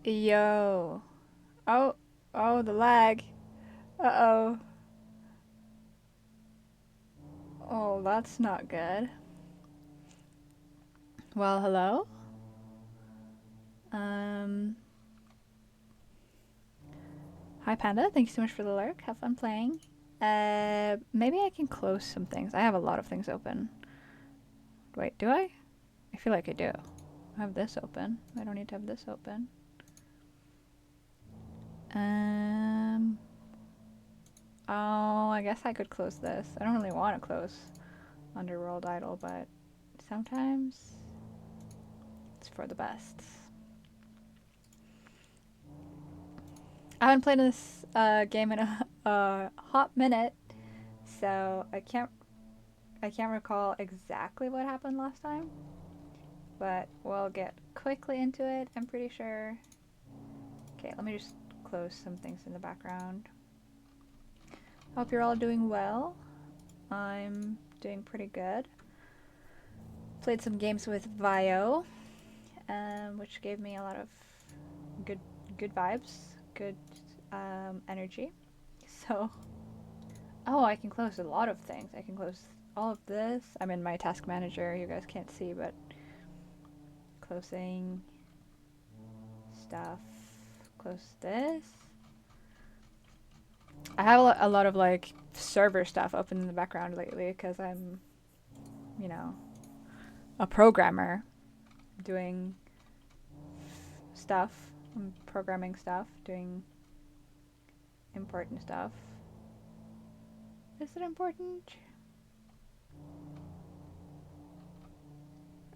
Yo. Oh, oh, the lag. Uh-oh. Oh, that's not good. Well, hello? Um, Hi Panda, thank you so much for the lurk. Have fun playing. Maybe I can close some things. I have a lot of things open. Wait, do I? I feel like I do. I have this open. I don't need to have this open. Um, oh, I guess I could close this. I don't really want to close Underworld Idol, but sometimes it's for the best. I haven't played this game in a hot minute, so I can't recall exactly what happened last time. But we'll get quickly into it, I'm pretty sure. Okay, let me just close some things in the background. Hope you're all doing well. I'm doing pretty good. Played some games with VIO, which gave me a lot of good vibes, good energy. So, oh, I can close a lot of things. I can close all of this. I'm in my task manager. You guys can't see, but closing stuff. Close this. I have a lot of like server stuff open in the background lately because I'm, you know, a programmer doing stuff. I'm programming stuff, doing important stuff. Is it important?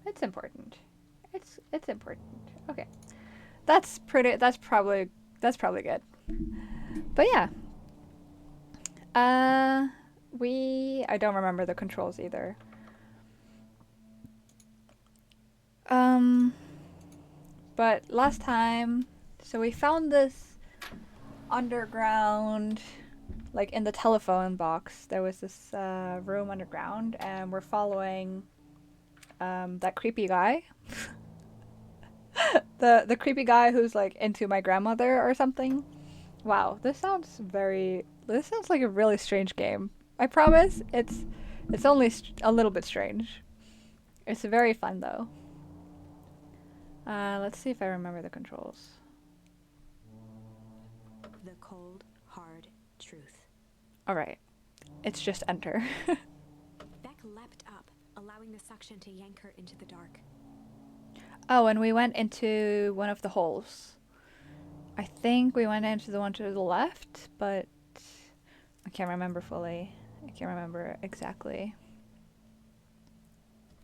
It's important. It's important. Okay. That's probably good. But yeah. I don't remember the controls either. But last time, so we found this underground, like in the telephone box, there was this room underground, and we're following that creepy guy. the creepy guy who's like into my grandmother or something. Wow, this sounds like a really strange game. I promise it's only a little bit strange. It's very fun though. Let's see if I remember the controls. The cold, hard truth. All right. It's just enter. Beck leapt up, allowing the suction to yank her into the dark. Oh, and we went into one of the holes. I think we went into the one to the left, but I can't remember fully. I can't remember exactly.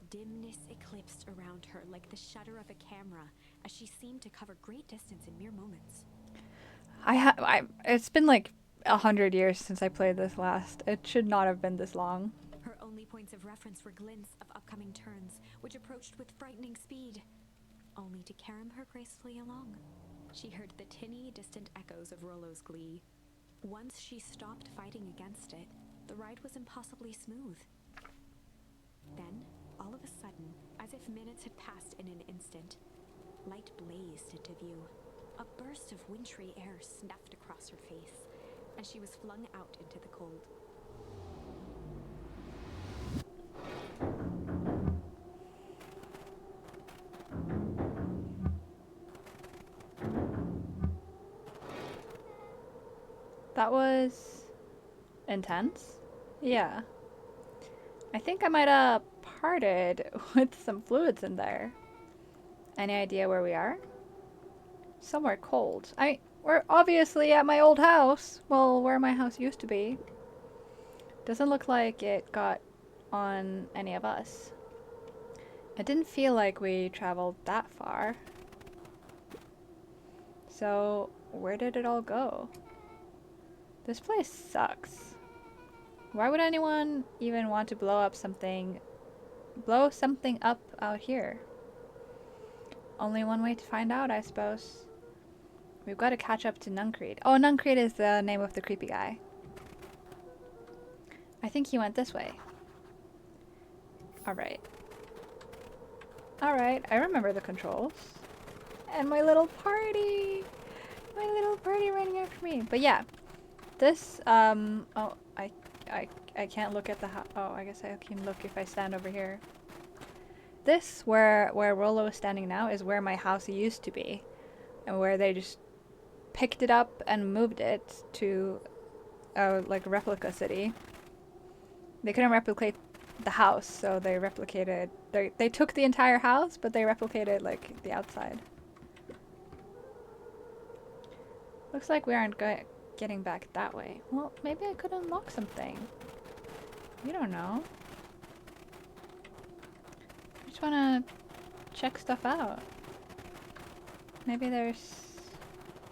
Dimness eclipsed around her like the shutter of a camera as she seemed to cover great distance in mere moments. It's been like 100 years since I played this last. It should not have been this long. Her only points of reference were glints of upcoming turns, which approached with frightening speed, only to carom her gracefully along. She heard the tinny, distant echoes of Rollo's glee. Once she stopped fighting against it, the ride was impossibly smooth. Then, all of a sudden, as if minutes had passed in an instant, light blazed into view. A burst of wintry air snuffed across her face, and she was flung out into the cold. That was intense. Yeah. I think I might have parted with some fluids in there. Any idea where we are? Somewhere cold. We're obviously at my old house. Well, where my house used to be. Doesn't look like it got on any of us. It didn't feel like we traveled that far. So, where did it all go? This place sucks. Why would anyone even want to blow something up out here? Only one way to find out, I suppose. We've got to catch up to Nuncreed. Oh, Nuncreed is the name of the creepy guy. I think he went this way. Alright. Alright, I remember the controls. And my little party! My little party running after me. But yeah, this, oh, I can't look at the oh, I guess I can look if I stand over here. This, where Rollo is standing now, is where my house used to be. And where they just picked it up and moved it to, like, a replica city. They couldn't replicate the house, so they replicated, they took the entire house, but they replicated, like, the outside. Looks like we aren't getting back that way. Well, maybe I could unlock something. You don't know. I just wanna check stuff out. Maybe there's,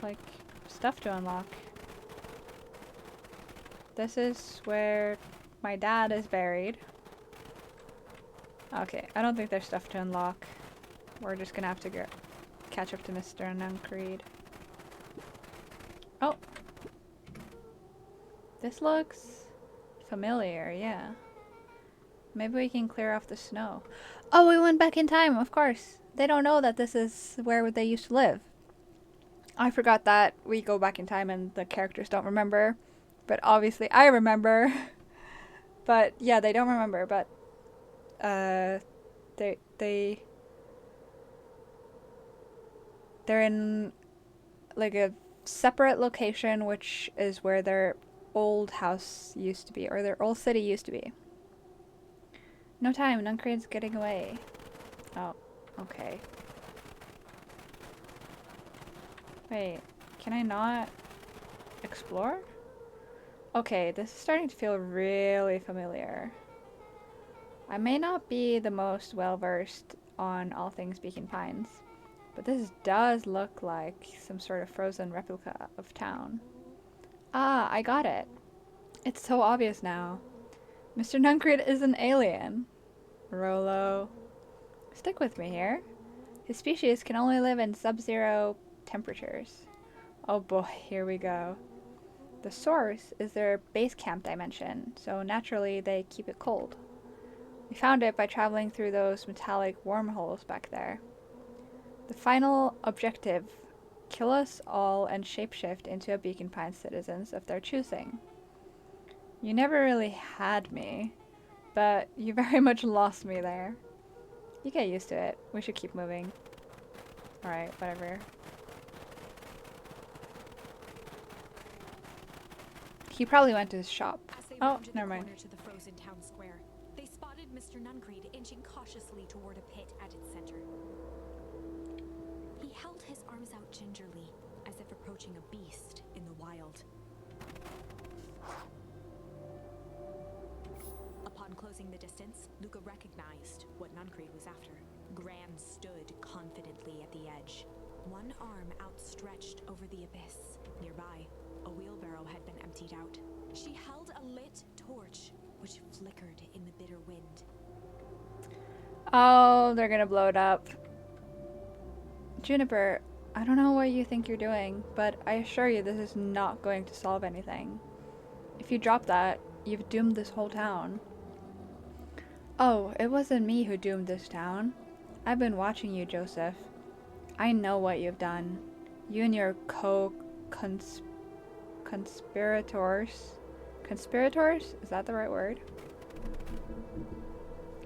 like, stuff to unlock. This is where my dad is buried. Okay, I don't think there's stuff to unlock. We're just gonna have to catch up to Mr. Nuncreed. Oh! This looks familiar, yeah. Maybe we can clear off the snow. Oh, we went back in time, of course. They don't know that this is where they used to live. I forgot that we go back in time and the characters don't remember. But obviously I remember. But yeah, they don't remember, but they're in like a separate location, which is where their old house used to be, or their old city used to be. No time, Nuncreed's getting away. Oh, okay. Wait, can I not explore? Okay, this is starting to feel really familiar. I may not be the most well-versed on all things Beacon Pines, but this does look like some sort of frozen replica of town. Ah, I got it. It's so obvious now. Mr. Nuncreed is an alien. Rollo. Stick with me here. His species can only live in sub-zero temperatures. Oh boy, here we go. The source is their base camp dimension, so naturally they keep it cold. We found it by traveling through those metallic wormholes back there. The final objective, kill us all and shapeshift into a Beacon Pines citizens of their choosing. You never really had me, but you very much lost me there. You get used to it. We should keep moving. Alright, whatever. He probably went to his shop. Oh, never mind. To the frozen town square, they spotted Mr. Nuncreed inching cautiously toward a pit at its center. He held his arms out gingerly, as if approaching a beast in the wild. Upon closing the distance, Luca recognized what Nuncreed was after. Gran stood confidently at the edge, one arm outstretched over the abyss. Nearby, a wheelbarrow had been emptied out. She held a lit torch, which flickered in the bitter wind. Oh, they're gonna blow it up. Juniper, I don't know what you think you're doing, but I assure you this is not going to solve anything. If you drop that, you've doomed this whole town. Oh, it wasn't me who doomed this town. I've been watching you, Joseph. I know what you've done. You and your conspirators. Conspirators? Is that the right word?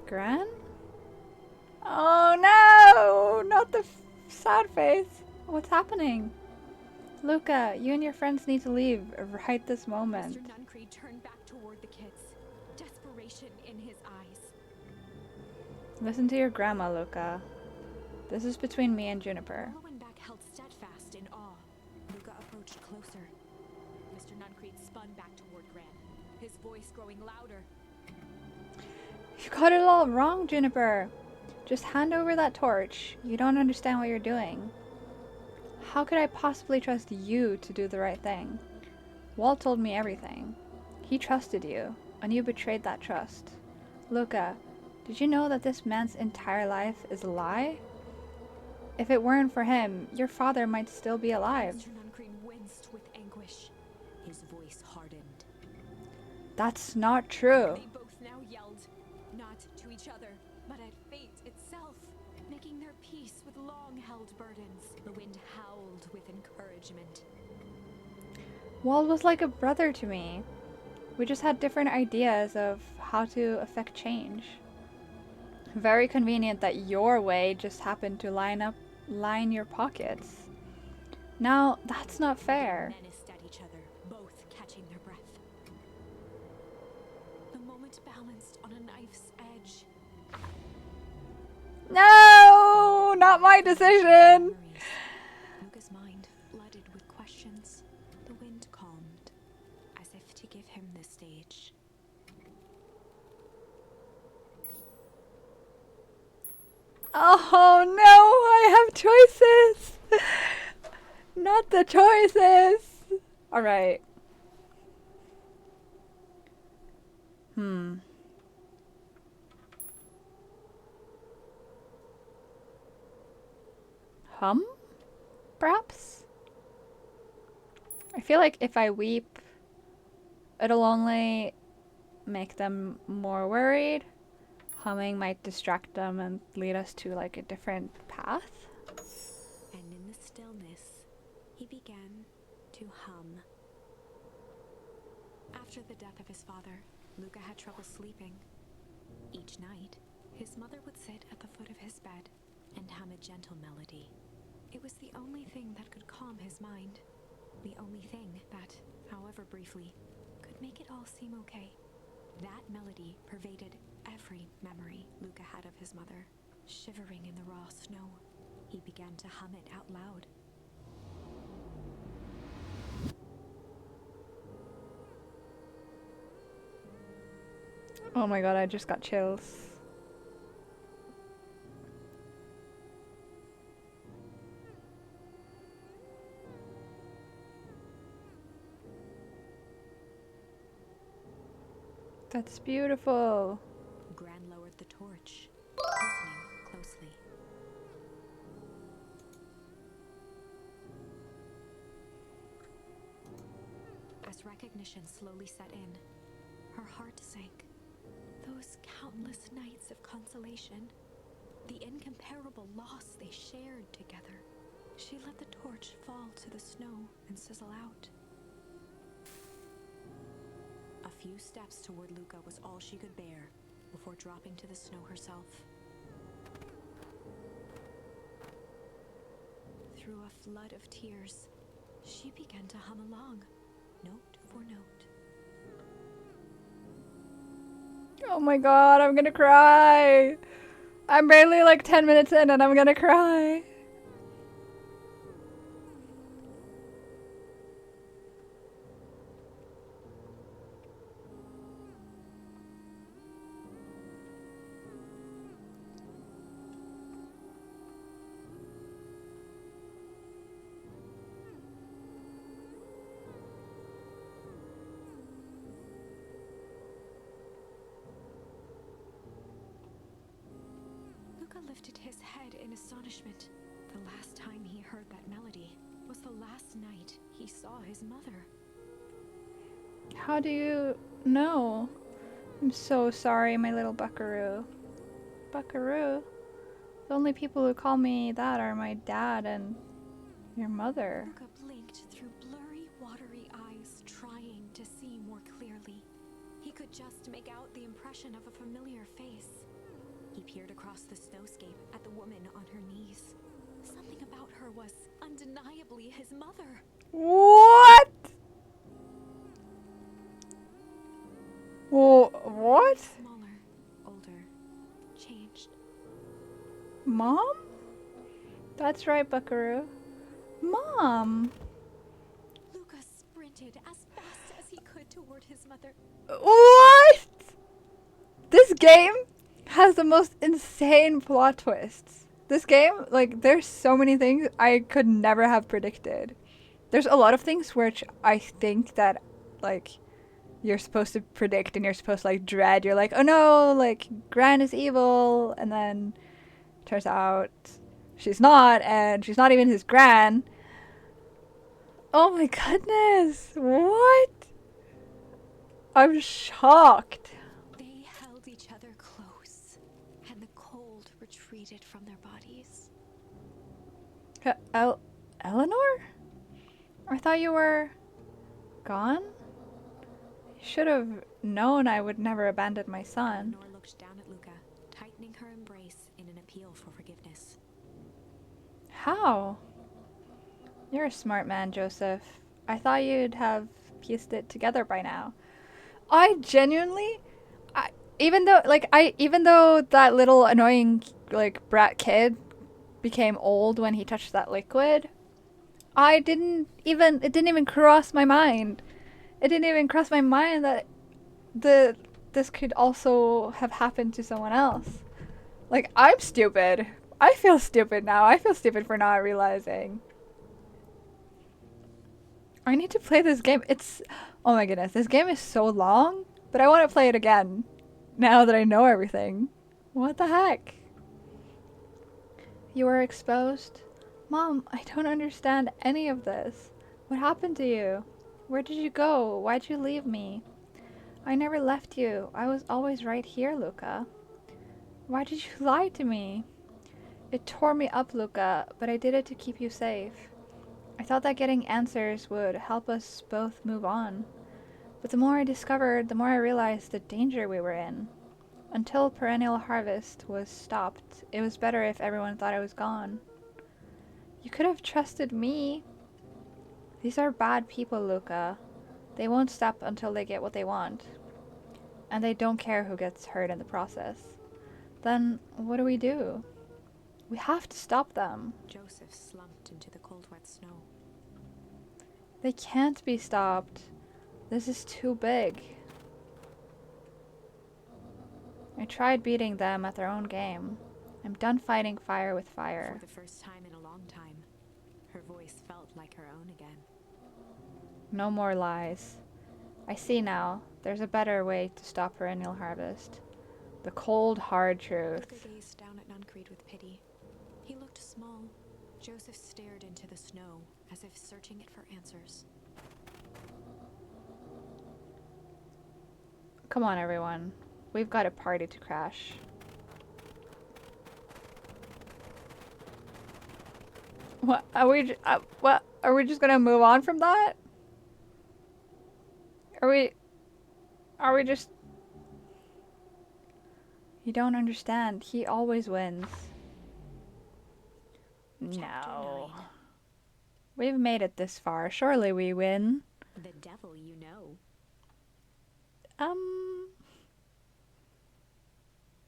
Gran? Oh no! Not the sad face. What's happening? Luca, you and your friends need to leave right this moment. Mr. Nuncreed turned back toward the kids, desperation in his eyes. Listen to your grandma, Luca. This is between me and Juniper. Rollo and Beck held steadfast in awe. Luca approached closer. Mr. Nuncreed spun back toward Gran, his voice growing louder. You got it all wrong, Juniper. Just hand over that torch. You don't understand what you're doing. How could I possibly trust you to do the right thing? Walt told me everything. He trusted you, and you betrayed that trust. Luca, did you know that this man's entire life is a lie? If it weren't for him, your father might still be alive. Mr. Nuncreed winced with anguish. His voice hardened. That's not true. They both now yelled, not to each other, but at fate itself, making their peace with long-held burdens. burdens. The wind howled with encouragement. Walt was like a brother to me. We just had different ideas of how to affect change. Very convenient that your way just happened to line your pockets. Now, that's not fair. They menaced at each other, both catching their breath. The moment balanced on a knife's edge. No, not my decision. Luca's mind flooded with questions. The wind calmed, as if to give him the stage. Oh no, I have choices. Not the choices. All right. Hum? Perhaps? I feel like if I weep, it'll only make them more worried. Humming might distract them and lead us to like a different path. And in the stillness, he began to hum. After the death of his father, Luca had trouble sleeping. Each night, his mother would sit at the foot of his bed and hum a gentle melody. It was the only thing that could calm his mind. The only thing that, however briefly, could make it all seem okay. That melody pervaded every memory Luca had of his mother. Shivering in the raw snow, he began to hum it out loud. Oh my god, I just got chills. That's beautiful. Gran lowered the torch, listening closely. As recognition slowly set in, her heart sank. Those countless nights of consolation, the incomparable loss they shared together. She let the torch fall to the snow and sizzle out. A few steps toward Luca was all she could bear before dropping to the snow herself. Through a flood of tears, she began to hum along, note for note. Oh my god, I'm gonna cry. I'm barely like 10 minutes in and I'm gonna cry. Luca lifted his head in astonishment. The last time he heard that melody was the last night he saw his mother. How do you know? I'm so sorry, my little buckaroo. Buckaroo? The only people who call me that are my dad and your mother. Luca blinked through blurry, watery eyes, trying to see more clearly. He could just make out the impression of a familiar face. He peered across the snowscape at the woman on her knees. Something about her was undeniably his mother. What? Well, what? Smaller, older, changed. Mom? That's right, buckaroo. Mom. Luca sprinted as fast as he could toward his mother. What? This game has the most insane plot twists. This game, like, there's so many things I could never have predicted. There's a lot of things which I think that, like, you're supposed to predict and you're supposed to, like, dread. You're like, oh no, like, Gran is evil. And then turns out she's not, and she's not even his Gran. Oh my goodness. What? I'm shocked. They held each other close, and the cold retreated from their bodies. Eleanor? I thought you were gone? You should have known I would never abandon my son. Eleanor looked down at Luca, tightening her embrace in an appeal for forgiveness. How? You're a smart man, Joseph. I thought you'd have pieced it together by now. I genuinely, even though that little annoying like brat kid became old when he touched that liquid, it didn't even cross my mind. It didn't even cross my mind that the this could also have happened to someone else. Like, I'm stupid. I feel stupid now. I feel stupid for not realizing. I need to play this game. Oh my goodness, this game is so long, but I want to play it again now that I know everything. What the heck? You were exposed? Mom, I don't understand any of this. What happened to you? Where did you go? Why'd you leave me? I never left you. I was always right here, Luca. Why did you lie to me? It tore me up, Luca, but I did it to keep you safe. I thought that getting answers would help us both move on. But the more I discovered, the more I realized the danger we were in. Until perennial harvest was stopped, it was better if everyone thought I was gone. You could have trusted me. These are bad people, Luca. They won't stop until they get what they want. And they don't care who gets hurt in the process. Then what do? We have to stop them. Joseph slumped into the cold, wet snow. They can't be stopped. This is too big. I tried beating them at their own game. I'm done fighting fire with fire. For the first time in a long time, her voice felt like her own again. No more lies. I see now. There's a better way to stop perennial harvest. The cold, hard truth. Luca gazed down at Nuncreed with pity. He looked small. Joseph stared into the snow, as if searching it for answers. Come on, everyone. We've got a party to crash. What are we? What are we just gonna move on from that? Are we? Are we just? You don't understand. He always wins. No. 9. We've made it this far. Surely we win. The devil you know.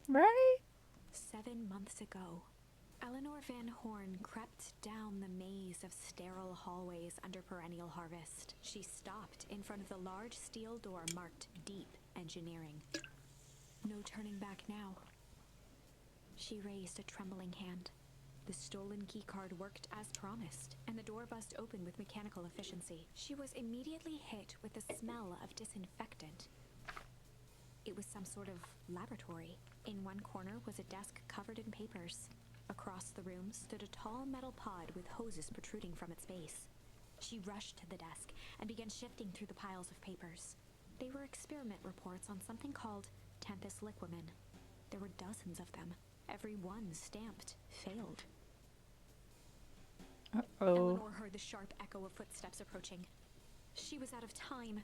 Right? 7 months ago, Eleanor Van Horn crept down the maze of sterile hallways under perennial harvest. She stopped in front of the large steel door marked Deep Engineering. No turning back now. She raised a trembling hand. The stolen keycard worked as promised, and the door buzzed open with mechanical efficiency. She was immediately hit with the smell of disinfectant. It was some sort of laboratory. In one corner was a desk covered in papers. Across the room stood a tall metal pod with hoses protruding from its base. She rushed to the desk and began shifting through the piles of papers. They were experiment reports on something called Tempus liquamen. There were dozens of them. Every one stamped failed. Uh-oh. Eleanor heard the sharp echo of footsteps approaching. She was out of time.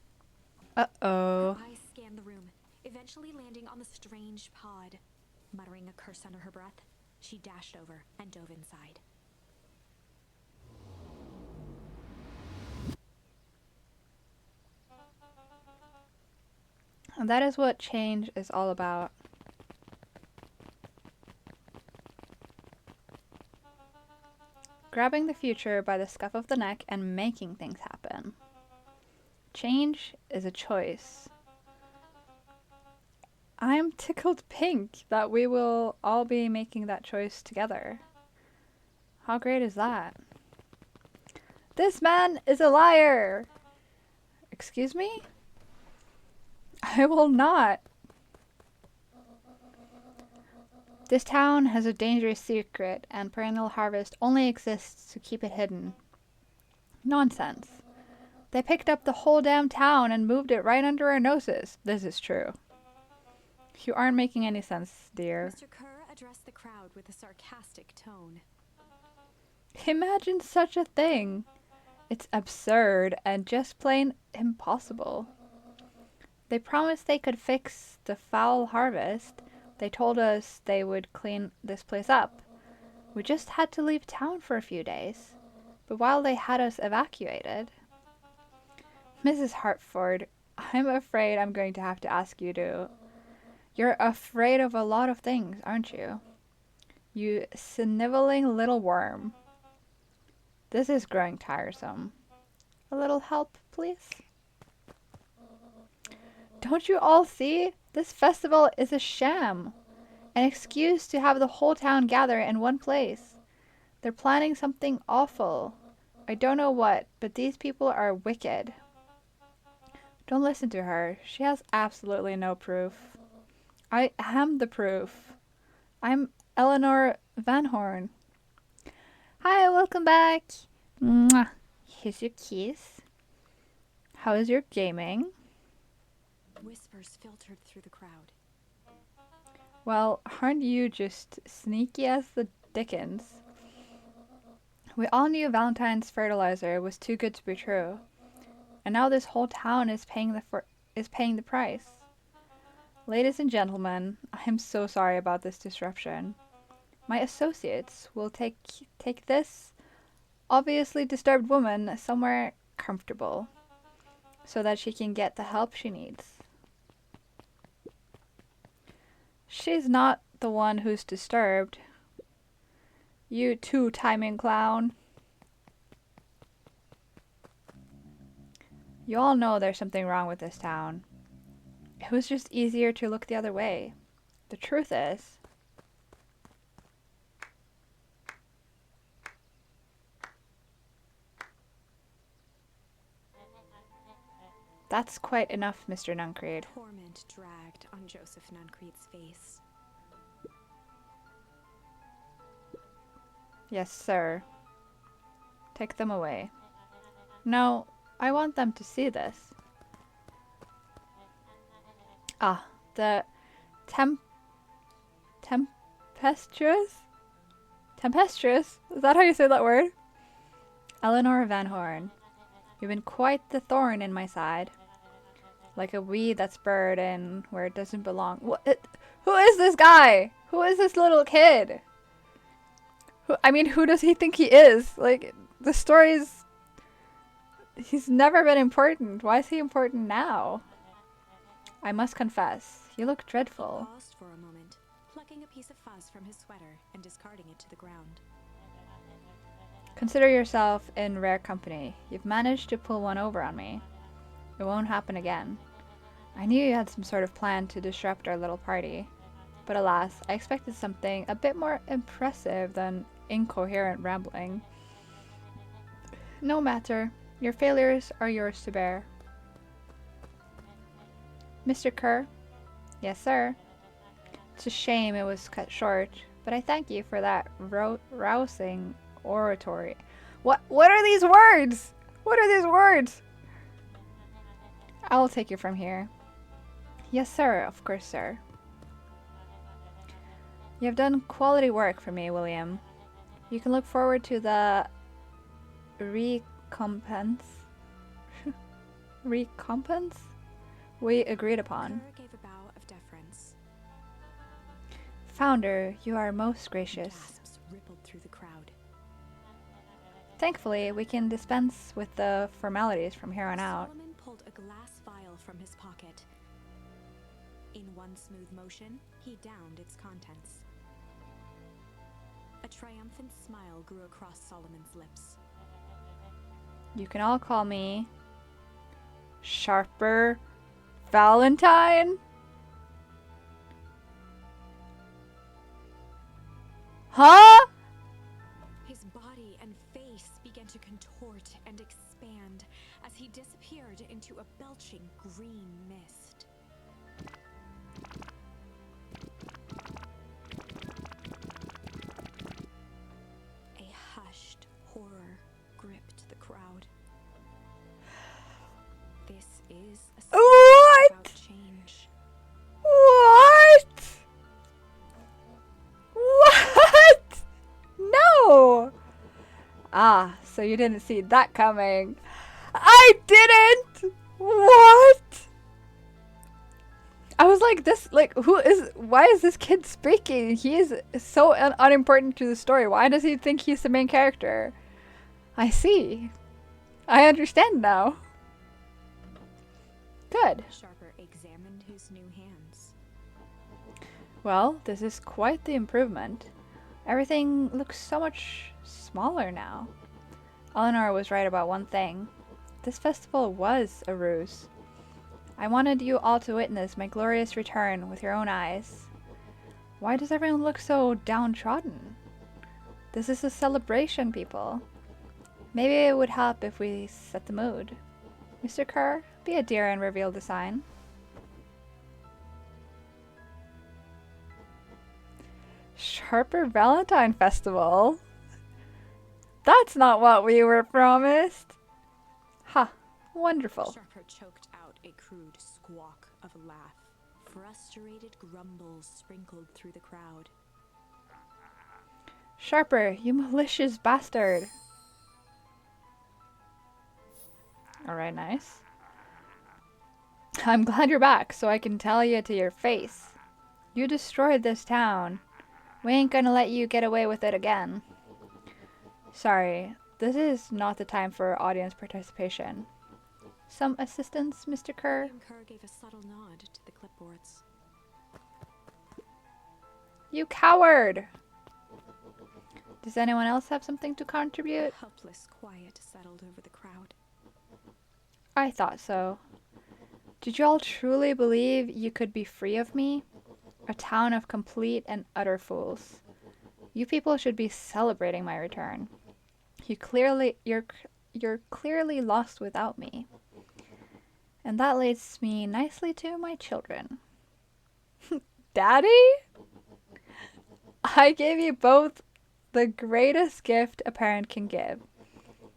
Uh-oh. Her eyes scanned the room, eventually landing on the strange pod. Muttering a curse under her breath, she dashed over and dove inside. And that is what change is all about. Grabbing the future by the scuff of the neck and making things happen. Change is a choice. I'm tickled pink that we will all be making that choice together. How great is that? This man is a liar! Excuse me? I will not. This town has a dangerous secret, and perennial harvest only exists to keep it hidden. Nonsense. They picked up the whole damn town and moved it right under our noses. This is true. You aren't making any sense, dear. Mr. Kerr addressed the crowd with a sarcastic tone. Imagine such a thing. It's absurd and just plain impossible. They promised they could fix the foul harvest. They told us they would clean this place up. We just had to leave town for a few days. But while they had us evacuated, Mrs. Hartford, I'm afraid I'm going to have to ask you to. You're afraid of a lot of things, aren't you? You sniveling little worm. This is growing tiresome. A little help, please? Don't you all see? This festival is a sham. An excuse to have the whole town gather in one place. They're planning something awful. I don't know what, but these people are wicked. Don't listen to her. She has absolutely no proof. I am the proof. I'm Eleanor Van Horn. Hi, welcome back. Mwah. Here's your kiss. How is your gaming? Whispers filtered through the crowd. Well, aren't you just sneaky as the dickens? We all knew Valentine's fertilizer was too good to be true, and now this whole town is paying the price. Ladies and gentlemen, I am so sorry about this disruption. My associates will take this obviously disturbed woman somewhere comfortable, so that she can get the help she needs. She's not the one who's disturbed. You two-timing clown. You all know there's something wrong with this town. It was just easier to look the other way. The truth is, that's quite enough, Mr. Nuncreed. Torment dragged on Joseph Nuncreed's face. Yes, sir. Take them away. No, I want them to see this. Ah, the tempestuous? Tempestuous? Is that how you say that word? Eleanor Van Horn. You've been quite the thorn in my side. Like a weed that's buried in where it doesn't belong. Who is this guy? Who is this little kid? Who does he think he is? Like, the story's... He's never been important. Why is he important now? I must confess, you look dreadful. He paused for a moment, plucking a piece of fuzz from his sweater and discarding it to the ground. Consider yourself in rare company. You've managed to pull one over on me. It won't happen again. I knew you had some sort of plan to disrupt our little party. But alas, I expected something a bit more impressive than incoherent rambling. No matter. Your failures are yours to bear. Mr. Kerr? Yes, sir. It's a shame it was cut short, but I thank you for that rousing oratory. What are these words? What are these words? I'll take you from here. Yes, sir. Of course, sir. You have done quality work for me, William. You can look forward to the recompense we agreed upon. Kerr gave a bow of deference. Founder, you are most gracious. Gasps rippled through the crowd. Thankfully, we can dispense with the formalities from here on out. Solomon pulled a glass vial from his pocket. In one smooth motion, he downed its contents. A triumphant smile grew across Solomon's lips. You can all call me Sharper Valentine? Huh? His body and face began to contort and expand as he disappeared into a belching green mist. A hushed horror gripped the crowd. This is a story What? about change. What? What? No! Ah, so you didn't see that coming. I didn't! What? I was like, why is this kid speaking? He is so unimportant to the story. Why does he think he's the main character? I see. I understand now. Good. Sharper examined his new hands. Well, this is quite the improvement. Everything looks so much smaller now. Eleanor was right about one thing. This festival was a ruse. I wanted you all to witness my glorious return with your own eyes. Why does everyone look so downtrodden? This is a celebration, people. Maybe it would help if we set the mood. Mr. Kerr, be a dear and reveal the sign. Sharper Valentine Festival? That's not what we were promised. Ha, wonderful. Sharper choked out a crude squawk of a laugh. Frustrated grumbles sprinkled through the crowd. Sharper, you malicious bastard. Alright, nice. I'm glad you're back, so I can tell you to your face. You destroyed this town. We ain't gonna let you get away with it again. Sorry, this is not the time for audience participation. Some assistance, Mr. Kerr? William Kerr gave a subtle nod to the clipboards. You coward! Does anyone else have something to contribute? A helpless quiet settled over the crowd. I thought so. Did you all truly believe you could be free of me? A town of complete and utter fools. You people should be celebrating my return. You're clearly lost without me. And that leads me nicely to my children. Daddy? I gave you both the greatest gift a parent can give.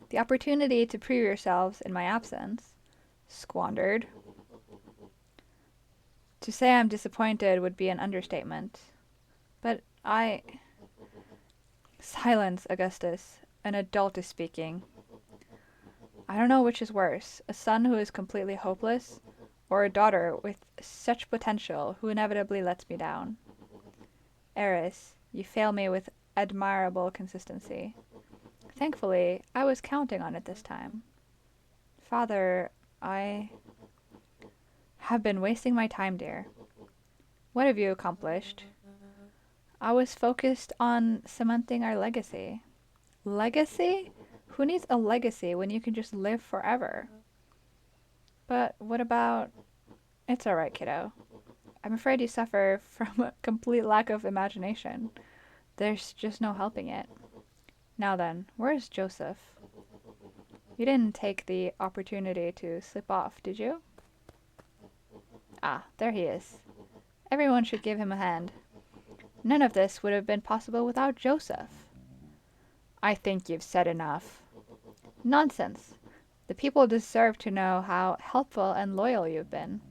The opportunity to prove yourselves in my absence. Squandered. To say I'm disappointed would be an understatement. But Silence, Augustus. An adult is speaking. I don't know which is worse, a son who is completely hopeless, or a daughter with such potential who inevitably lets me down. Eris, you fail me with admirable consistency. Thankfully, I was counting on it this time. Father, I have been wasting my time, dear. What have you accomplished? I was focused on cementing our legacy. Legacy? Who needs a legacy when you can just live forever? But what about... It's alright, kiddo. I'm afraid you suffer from a complete lack of imagination. There's just no helping it. Now then, where's Joseph? You didn't take the opportunity to slip off, did you? Ah, there he is. Everyone should give him a hand. None of this would have been possible without Joseph. I think you've said enough. Nonsense. The people deserve to know how helpful and loyal you've been.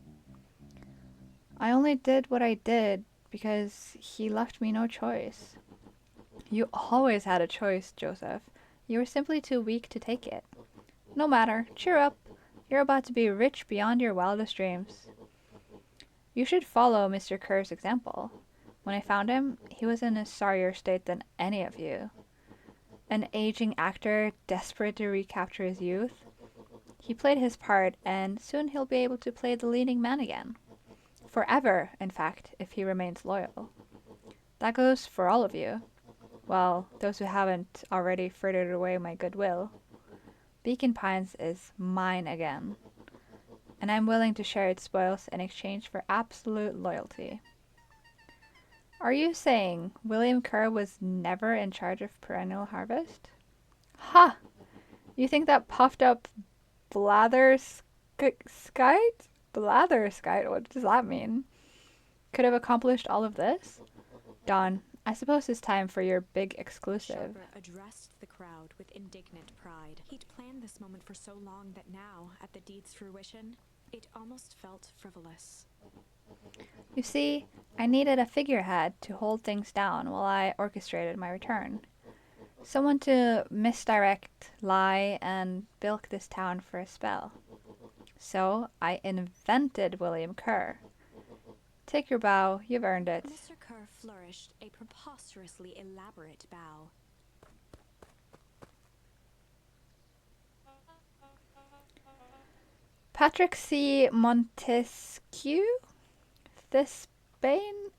I only did what I did because he left me no choice. You always had a choice, Joseph. You were simply too weak to take it. No matter. Cheer up. You're about to be rich beyond your wildest dreams. You should follow Mr. Kerr's example. When I found him, he was in a sorrier state than any of you. An aging actor desperate to recapture his youth. He played his part, and soon he'll be able to play the leading man again. Forever, in fact, if he remains loyal. That goes for all of you. Well, those who haven't already frittered away my goodwill. Beacon Pines is mine again, and I'm willing to share its spoils in exchange for absolute loyalty. Are you saying William Kerr was never in charge of Perennial Harvest? Ha! You think that puffed up blatherskite? Blatherskite? What does that mean? Could have accomplished all of this? Dawn, I suppose it's time for your big exclusive. Sharper addressed the crowd with indignant pride. He'd planned this moment for so long that now, at the deed's fruition, it almost felt frivolous. You see, I needed a figurehead to hold things down while I orchestrated my return. Someone to misdirect, lie, and bilk this town for a spell. So I invented William Kerr. Take your bow, you've earned it. Mr. Kerr flourished a preposterously elaborate bow. Patrick C. Montesquieu, this Spain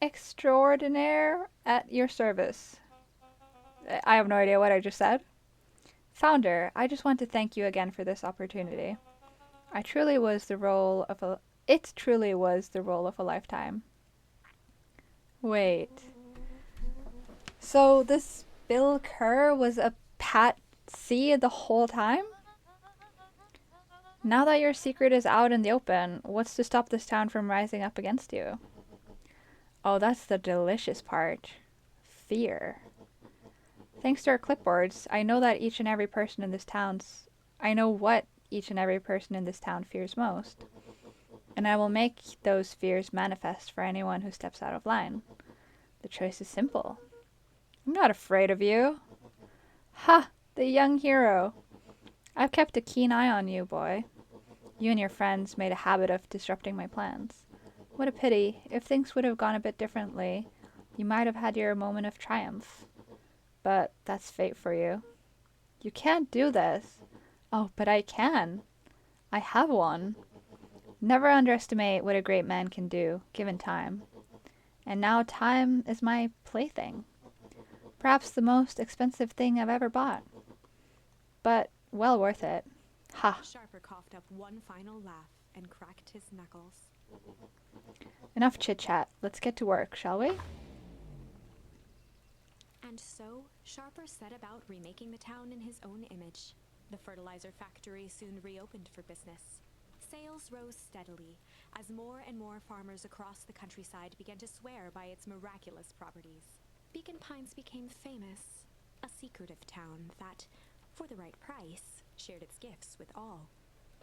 extraordinaire at your service. I have no idea what I just said. Founder, I just want to thank you again for this opportunity. I truly was the role of a it truly was the role of a lifetime. Wait. So this Bill Kerr was a Pat C the whole time? Now that your secret is out in the open, what's to stop this town from rising up against you? Oh, that's the delicious part. Fear. Thanks to our clipboards, I know that each and every person in this town's I know what each and every person in this town fears most. And I will make those fears manifest for anyone who steps out of line. The choice is simple. I'm not afraid of you. Ha! The young hero. I've kept a keen eye on you, boy. You and your friends made a habit of disrupting my plans. What a pity. If things would have gone a bit differently, you might have had your moment of triumph. But that's fate for you. You can't do this. Oh, but I can. I have won. Never underestimate what a great man can do, given time. And now time is my plaything. Perhaps the most expensive thing I've ever bought. But well worth it. Ha! Sharper coughed up one final laugh and cracked his knuckles. Enough chit-chat. Let's get to work, shall we? And so, Sharper set about remaking the town in his own image. The fertilizer factory soon reopened for business. Sales rose steadily as more and more farmers across the countryside began to swear by its miraculous properties. Beacon Pines became famous, a secretive town that, for the right price, shared its gifts with all.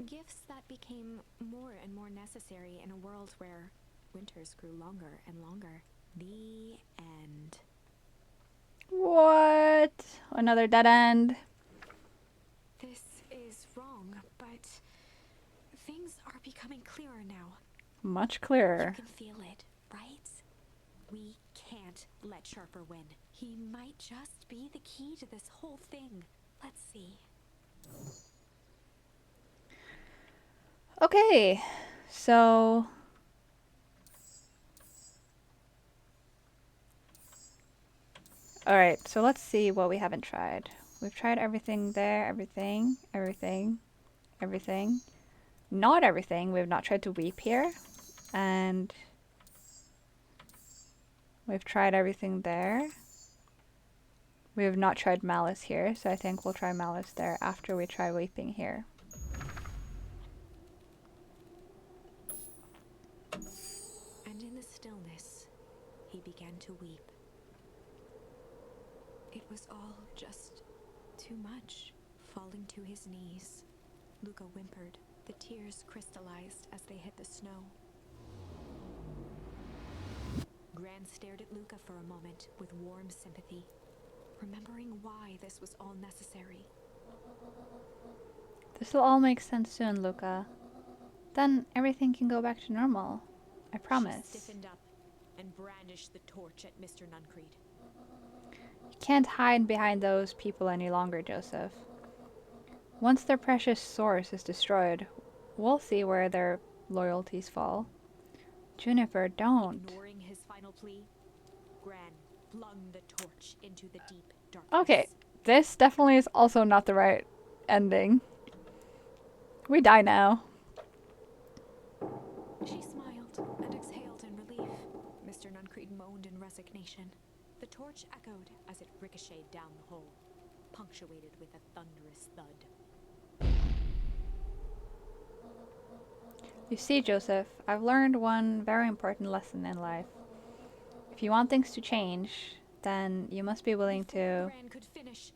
Gifts that became more and more necessary in a world where winters grew longer and longer. The end. What? Another dead end? This is wrong, but things are becoming clearer now. Much You clearer. can feel it, right? We can't let Sharper win. He might just be the key to this whole thing. Let's see. Okay, so alright, so let's see what we haven't tried. We've tried everything there, everything. Not everything. We've not tried to weep here. And we've tried everything there. We have not tried malice here, so I think we'll try malice there after we try weeping here. And in the stillness, he began to weep. It was all just too much. Falling to his knees, Luca whimpered. The tears crystallized as they hit the snow. Gran stared at Luca for a moment with warm sympathy, remembering why this was all necessary. This will all make sense soon, Luca. Then everything can go back to normal. I promise. She stiffened up and brandished the torch at Mr. Nuncreed. You can't hide behind those people any longer, Joseph. Once their precious source is destroyed, we'll see where their loyalties fall. Juniper, don't. Ignoring his final plea, Gran flung the torch into the deep darkness. Okay, this definitely is also not the right ending. We die now. She smiled and exhaled in relief. Mr. Nuncreed moaned in resignation. The torch echoed as it ricocheted down the hole, punctuated with a thunderous thud. You see, Joseph, I've learned one very important lesson in life. If you want things to change, then you must be willing Before to... Gran could finish,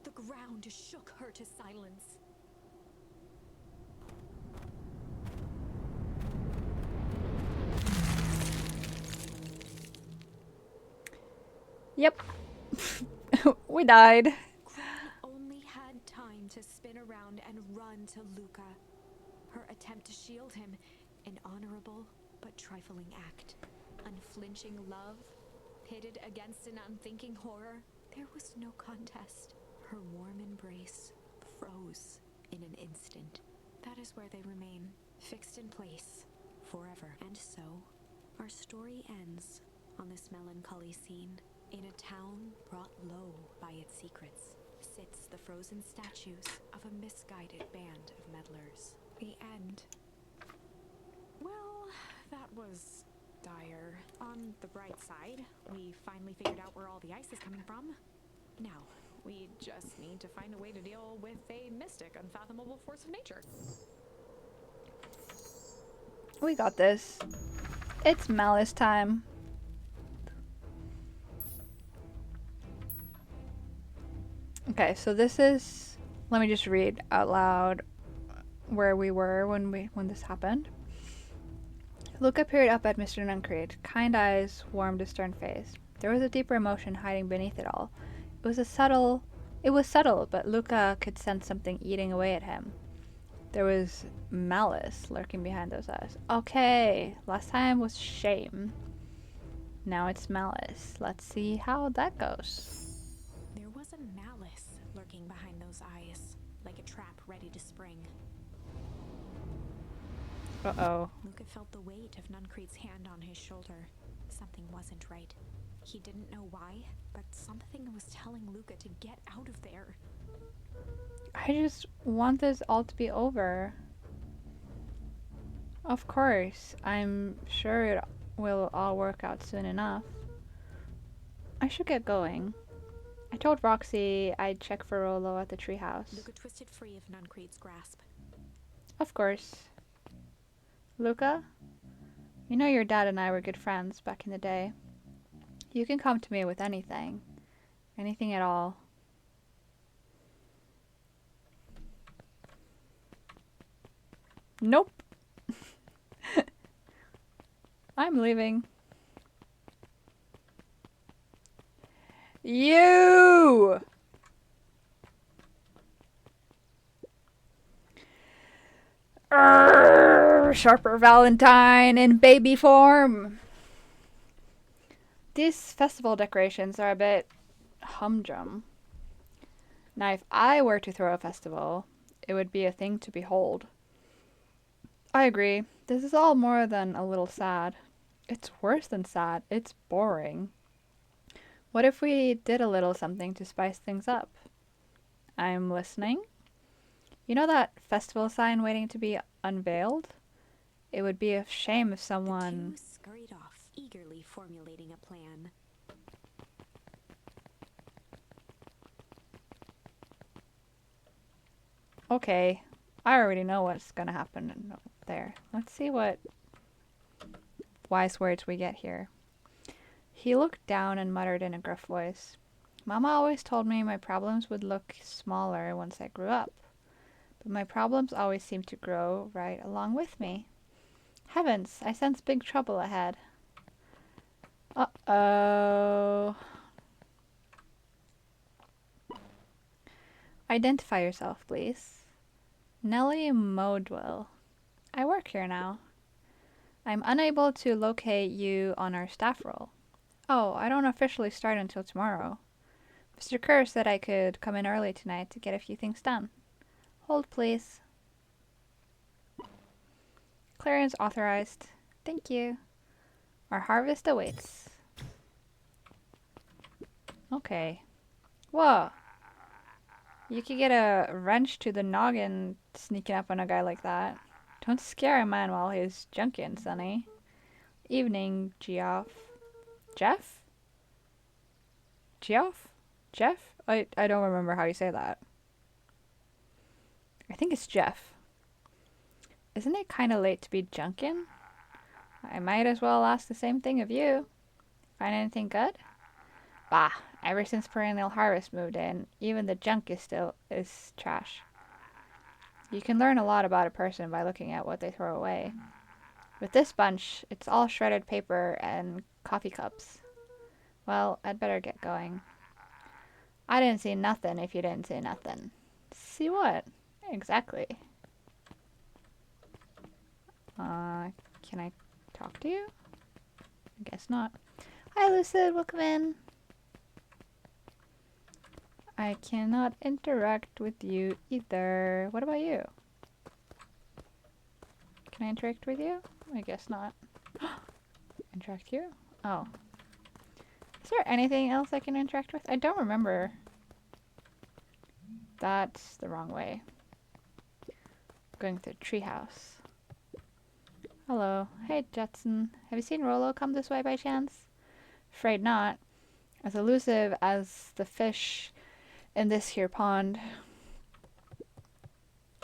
the ground shook her to silence. Yep. We died. Glenn only had time to spin around and run to Luca. Her attempt to shield him, an honorable but trifling act. Unflinching love, pitted against an unthinking horror, there was no contest. Her warm embrace froze in an instant. That is where they remain, fixed in place, forever. And so, our story ends on this melancholy scene. In a town brought low by its secrets, sits the frozen statues of a misguided band of meddlers. The end. Well, that was dire. On the bright side, we finally figured out where all the ice is coming from. Now, we just need to find a way to deal with a mystic, unfathomable force of nature. We got this. It's Malice time. Okay, so this is, let me just read out loud where we were when this happened. Luca peered up at Mr. Nuncreed. Kind eyes warmed his stern face. There was a deeper emotion hiding beneath it all. It was subtle, but Luca could sense something eating away at him. There was malice lurking behind those eyes. Okay, last time was shame. Now it's malice. Let's see how that goes. There was a malice lurking behind those eyes, like a trap ready to spring. Uh-oh. Luca felt the weight of Nuncreed's hand on his shoulder. Something wasn't right. He didn't know why, but something was telling Luca to get out of there. I just want this all to be over. Of course, I'm sure it will all work out soon enough. I should get going. I told Roxy I'd check for Rolo at the treehouse. Luca twisted free of Nuncreed's grasp. Of course. Luca, you know your dad and I were good friends back in the day. You can come to me with anything. Anything at all. Nope. I'm leaving. You! Sharper Valentine in baby form. These festival decorations are a bit humdrum. Now, if I were to throw a festival, it would be a thing to behold. I agree. This is all more than a little sad. It's worse than sad. It's boring. What if we did a little something to spice things up? I'm listening. You know that festival sign waiting to be unveiled? It would be a shame if someone... The two scurried off, eagerly formulating a plan. Okay, I already know what's gonna happen there. Let's see what wise words we get here. He looked down and muttered in a gruff voice. Mama always told me my problems would look smaller once I grew up. But my problems always seem to grow right along with me. Heavens, I sense big trouble ahead. Uh-oh. Identify yourself, please. Nellie Modwell. I work here now. I'm unable to locate you on our staff roll. Oh, I don't officially start until tomorrow. Mr. Kerr said I could come in early tonight to get a few things done. Hold, please. Clearance authorized. Thank you. Our harvest awaits. Okay. Whoa. You could get a wrench to the noggin sneaking up on a guy like that. Don't scare a man while he's junkin', sonny. Evening, Geoff. Jeff? Geoff? Jeff? I don't remember how you say that. I think it's Jeff. Isn't it kind of late to be junkin'? I might as well ask the same thing of you. Find anything good? Bah, ever since Perennial Harvest moved in, even the junk is trash. You can learn a lot about a person by looking at what they throw away. With this bunch, it's all shredded paper and coffee cups. Well, I'd better get going. I didn't see nothing if you didn't see nothing. See what? Exactly. Can I talk to you? I guess not. Hi, Lucid. Welcome in. I cannot interact with you either. What about you? Can I interact with you? I guess not. Interact you? Oh. Is there anything else I can interact with? I don't remember. That's the wrong way. Going through treehouse. Hello. Hey, Jetson. Have you seen Rolo come this way by chance? Afraid not. As elusive as the fish in this here pond.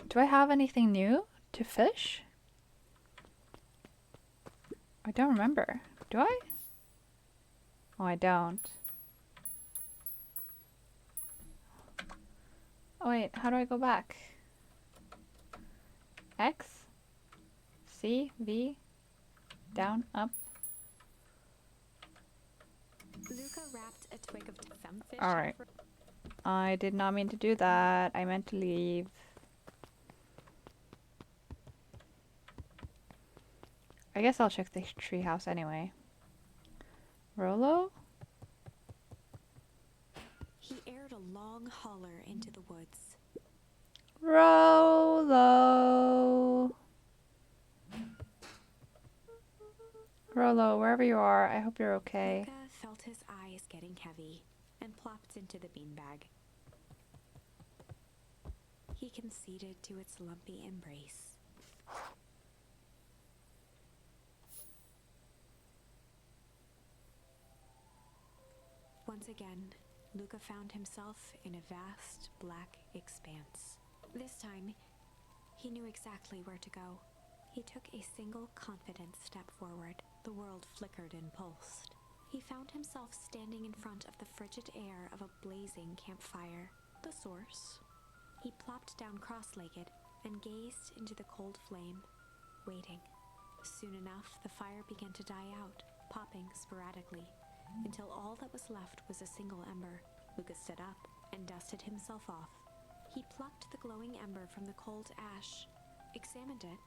Do I have anything new to fish? I don't remember. Do I? Oh, I don't. Oh, wait. How do I go back? X? C? V? Down? Up? Luca wrapped a twig of some fish. Alright. I did not mean to do that. I meant to leave. I guess I'll check the treehouse anyway. Rolo? He aired a long holler into the woods. Rolo! Rolo, wherever you are, I hope you're okay. Luca felt his eyes getting heavy and plopped into the beanbag. He conceded to its lumpy embrace. Once again, Luca found himself in a vast black expanse. This time, he knew exactly where to go. He took a single confident step forward. The world flickered and pulsed. He found himself standing in front of the frigid air of a blazing campfire. The source. He plopped down cross-legged and gazed into the cold flame, waiting. Soon enough, the fire began to die out, popping sporadically, until all that was left was a single ember. Lucas stood up and dusted himself off. He plucked the glowing ember from the cold ash, examined it,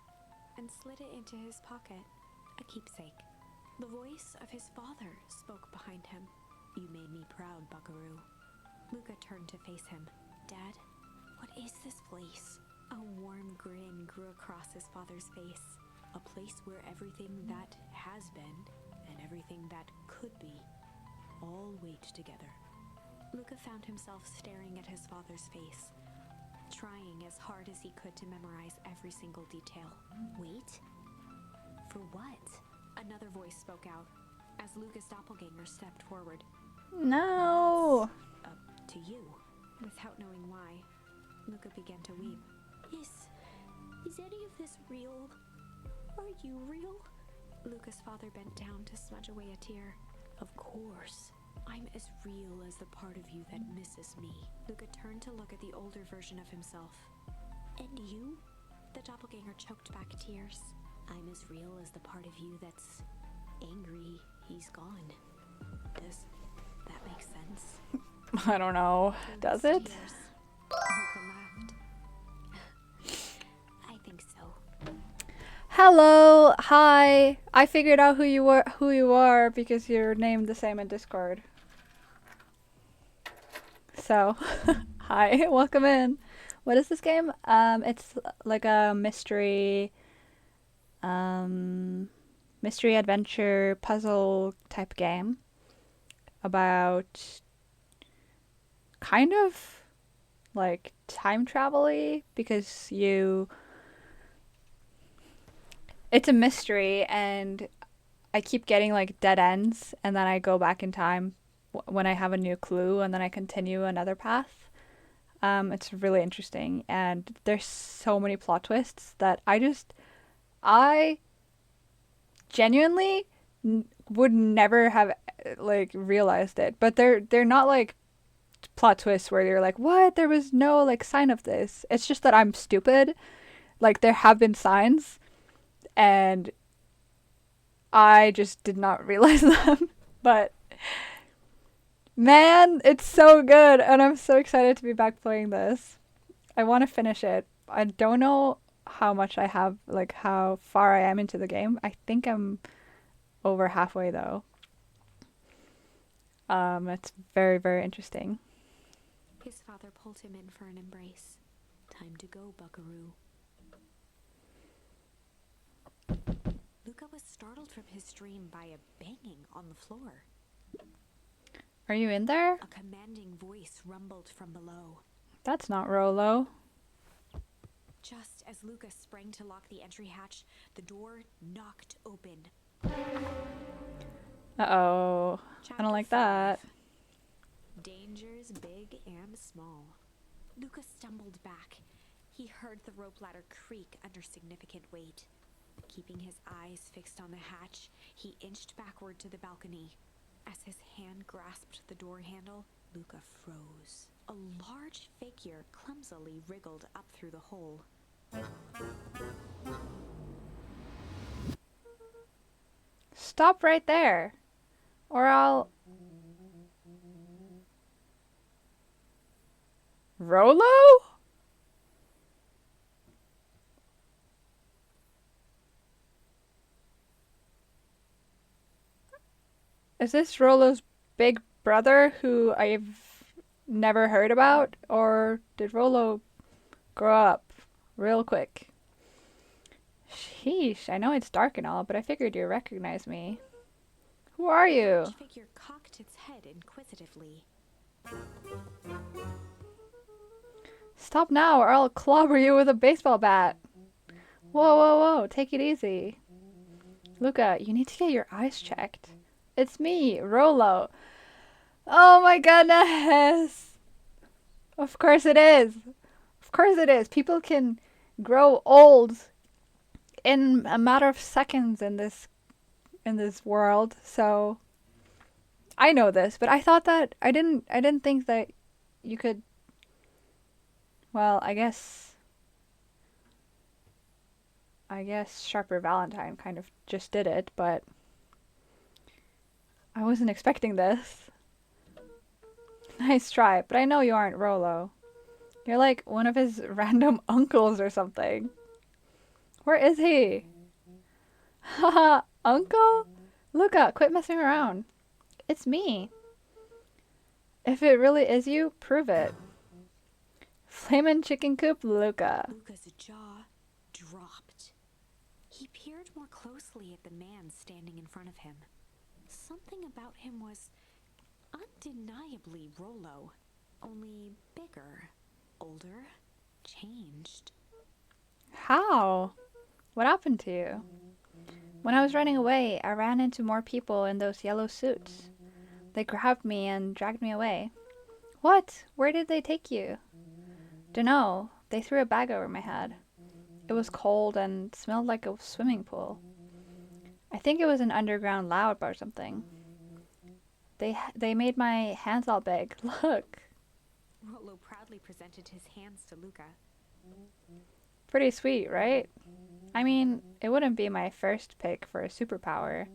and slid it into his pocket, a keepsake. The voice of his father spoke behind him. "You made me proud, Buckaroo." Luca turned to face him. "Dad, what is this place?" A warm grin grew across his father's face. "A place where everything that has been and everything that could be all wait together." Luca found himself staring at his father's face, trying as hard as he could to memorize every single detail. Wait? For what? Another voice spoke out as Luca's doppelganger stepped forward. No! "That's up to you." Without knowing why, Luca began to weep. Is any of this real? Are you real?" Luca's father bent down to smudge away a tear. "Of course. I'm as real as the part of you that misses me." Luca turned to look at the older version of himself. "And you?" The doppelganger choked back tears. "I'm as real as the part of you that's angry he's gone." Does that make sense? I don't know. Does it? Tears. Luca laughed. "I think so." Hello! Hi! I figured out who you are because you're named the same in Discord. So, hi, welcome in. What is this game? It's like a mystery adventure puzzle type game about kind of like time travel-y because it's a mystery and I keep getting like dead ends and then I go back in time when I have a new clue and then I continue another path. It's really interesting and there's so many plot twists that I genuinely would never have like realized it, but they're not like plot twists where you're like, what, there was no like sign of this. It's just that I'm stupid. Like there have been signs and I just did not realize them. But Man, it's so good, and I'm so excited to be back playing this. I want to finish it. I don't know how much I have, like how far I am into the game. I think I'm over halfway though. It's very, very interesting. His father pulled him in for an embrace. Time to go, buckaroo. Luca was startled from his dream by a banging on the floor. Are you in there? A commanding voice rumbled from below. That's not Rolo. Just as Luca sprang to lock the entry hatch, the door knocked open. Uh-oh. I don't like that. Dangers big and small. Luca stumbled back. He heard the rope ladder creak under significant weight. Keeping his eyes fixed on the hatch, he inched backward to the balcony. As his hand grasped the door handle, Luca froze. A large figure clumsily wriggled up through the hole. Stop right there, or I'll... Rolo? Is this Rolo's big brother who I've never heard about? Or did Rolo grow up real quick? Sheesh, I know it's dark and all, but I figured you'd recognize me. Who are you? The figure cocked its head inquisitively. Stop now or I'll clobber you with a baseball bat. Whoa, whoa, whoa, take it easy. Luca, you need to get your eyes checked. It's me, Rolo. Oh my goodness. Of course it is. Of course it is. People can grow old in a matter of seconds in this world. So I know this, but I thought that I didn't think that you could, well, I guess Sharper Valentine kind of just did it, but I wasn't expecting this. Nice try, but I know you aren't Rolo. You're like one of his random uncles or something. Where is he? Haha, uncle? Luca, quit messing around. It's me. If it really is you, prove it. Flamin' chicken coop, Luca. Luca's jaw dropped. He peered more closely at the man standing in front of him. Something about him was undeniably Rolo, only bigger, older, changed. How? What happened to you? When I was running away, I ran into more people in those yellow suits. They grabbed me and dragged me away. What? Where did they take you? Dunno. They threw a bag over my head. It was cold and smelled like a swimming pool. I think it was an underground lab or something. They made my hands all big. Look. Rolo proudly presented his hands to Luca. Pretty sweet, right? I mean, it wouldn't be my first pick for a superpower.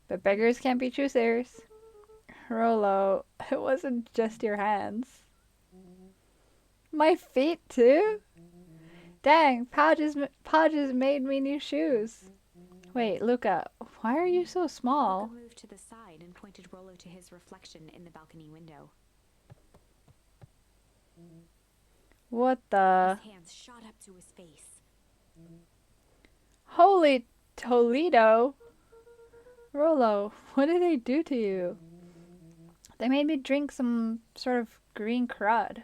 But beggars can't be choosers. Rolo, it wasn't just your hands. My feet too? Dang, Podges made me new shoes. Wait, Luca, why are you so small? Luca moved to the side and pointed Rolo to his reflection in the balcony window. What the? His hands shot up to his face. Holy Toledo! Rolo, what did they do to you? They made me drink some sort of green crud.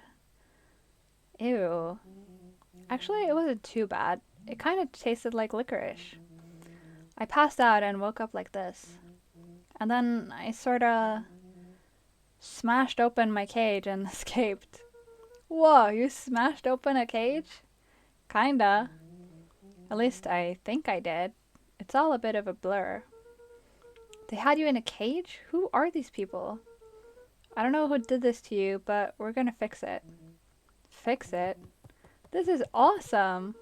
Ew. Actually, it wasn't too bad. It kind of tasted like licorice. I passed out and woke up like this. And then I sorta smashed open my cage and escaped. Whoa, you smashed open a cage? Kinda. At least I think I did. It's all a bit of a blur. They had you in a cage? Who are these people? I don't know who did this to you, but we're gonna fix it. Fix it? This is awesome!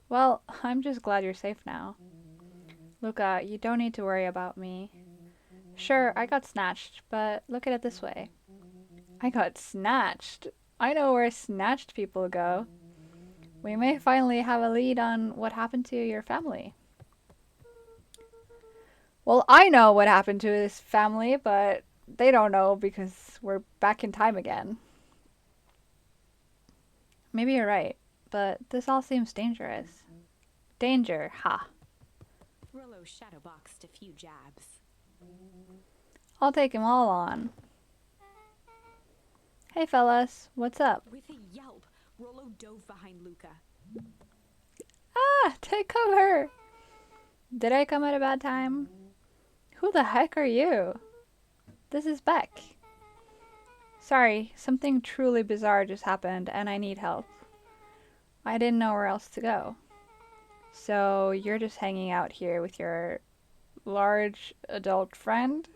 Well, I'm just glad you're safe now. Luca, you don't need to worry about me. Sure, I got snatched, but look at it this way. I got snatched. I know where snatched people go. We may finally have a lead on what happened to your family. Well, I know what happened to this family, but they don't know because we're back in time again. Maybe you're right, but this all seems dangerous. Danger, ha. Rollo shadowboxed a few jabs. I'll take 'em all on. Hey fellas, what's up? With a yelp, Rollo dove behind Luca. Ah, take cover! Did I come at a bad time? Who the heck are you? This is Beck. Sorry, something truly bizarre just happened and I need help. I didn't know where else to go. So you're just hanging out here with your large adult friend?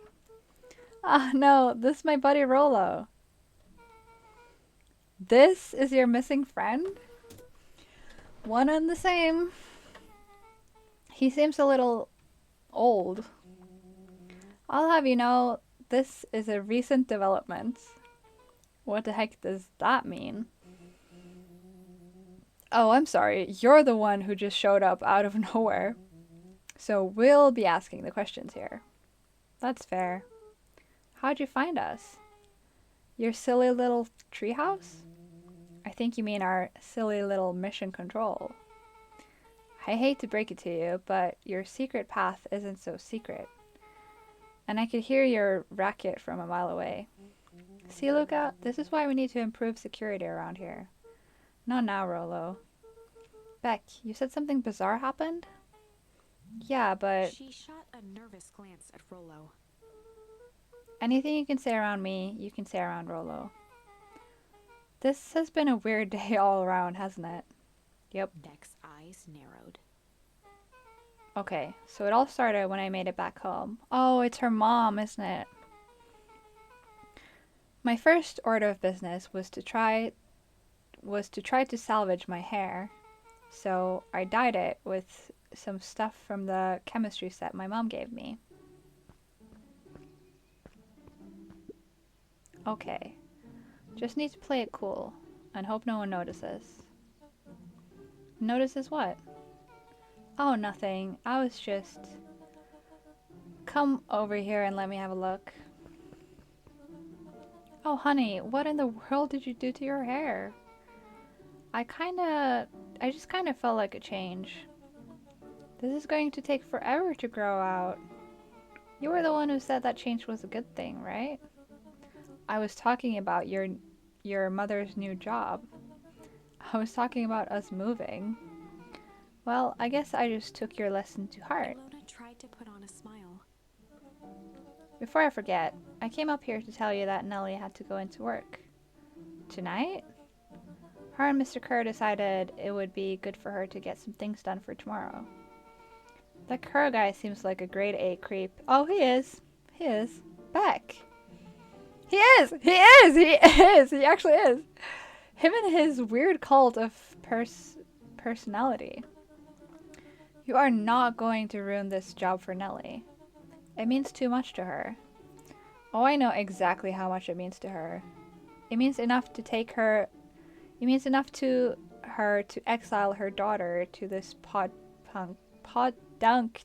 Ah, no, this is my buddy Rolo. This is your missing friend? One and the same. He seems a little old. I'll have you know, this is a recent development. What the heck does that mean? Oh, I'm sorry. You're the one who just showed up out of nowhere. So we'll be asking the questions here. That's fair. How'd you find us? Your silly little treehouse? I think you mean our silly little mission control. I hate to break it to you, but your secret path isn't so secret. And I could hear your racket from a mile away. See, Luca, this is why we need to improve security around here. Not now, Rolo. Beck, you said something bizarre happened? Yeah, but She shot a nervous glance at Rollo. anything you can say around me, you can say around Rolo. This has been a weird day all around, hasn't it? Yep. Beck's eyes narrowed. Okay, so it all started when I made it back home. Oh, it's her mom, isn't it? My first order of business was to try to salvage my hair. So I dyed it with some stuff from the chemistry set my mom gave me. Okay. Just need to play it cool and hope no one notices. Notices what? Oh, nothing. I was just... Come over here and let me have a look. Oh, honey, what in the world did you do to your hair? I just kinda felt like a change. This is going to take forever to grow out. You were the one who said that change was a good thing, right? I was talking about your mother's new job. I was talking about us moving. Well, I guess I just took your lesson to heart. Ilona tried to put on a smile. Before I forget, I came up here to tell you that Nellie had to go into work. Tonight? Her and Mr. Kerr decided it would be good for her to get some things done for tomorrow. That Kerr guy seems like a grade A creep. Oh, he is. He is. Beck. He is! He is! He is! He actually is! Him and his weird cult of personality. You are not going to ruin this job for Nellie. It means too much to her. Oh, I know exactly how much it means to her. It means enough to take her... It means enough to her to exile her daughter to this podunk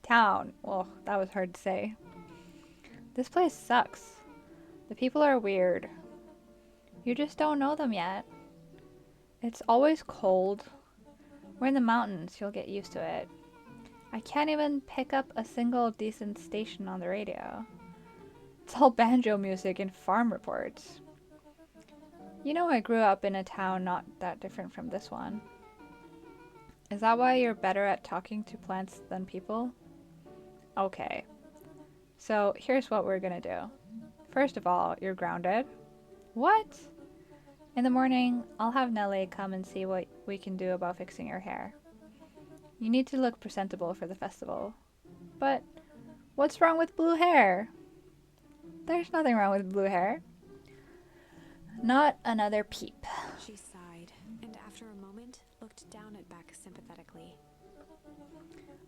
town. Oh, that was hard to say. This place sucks. The people are weird. You just don't know them yet. It's always cold. We're in the mountains, you'll get used to it. I can't even pick up a single decent station on the radio. It's all banjo music and farm reports. You know, I grew up in a town not that different from this one. Is that why you're better at talking to plants than people? Okay. So here's what we're gonna do. First of all, you're grounded. What? In the morning, I'll have Nellie come and see what we can do about fixing your hair. You need to look presentable for the festival. But what's wrong with blue hair? There's nothing wrong with blue hair. Not another peep. She sighed, and after a moment, looked down at Beck sympathetically.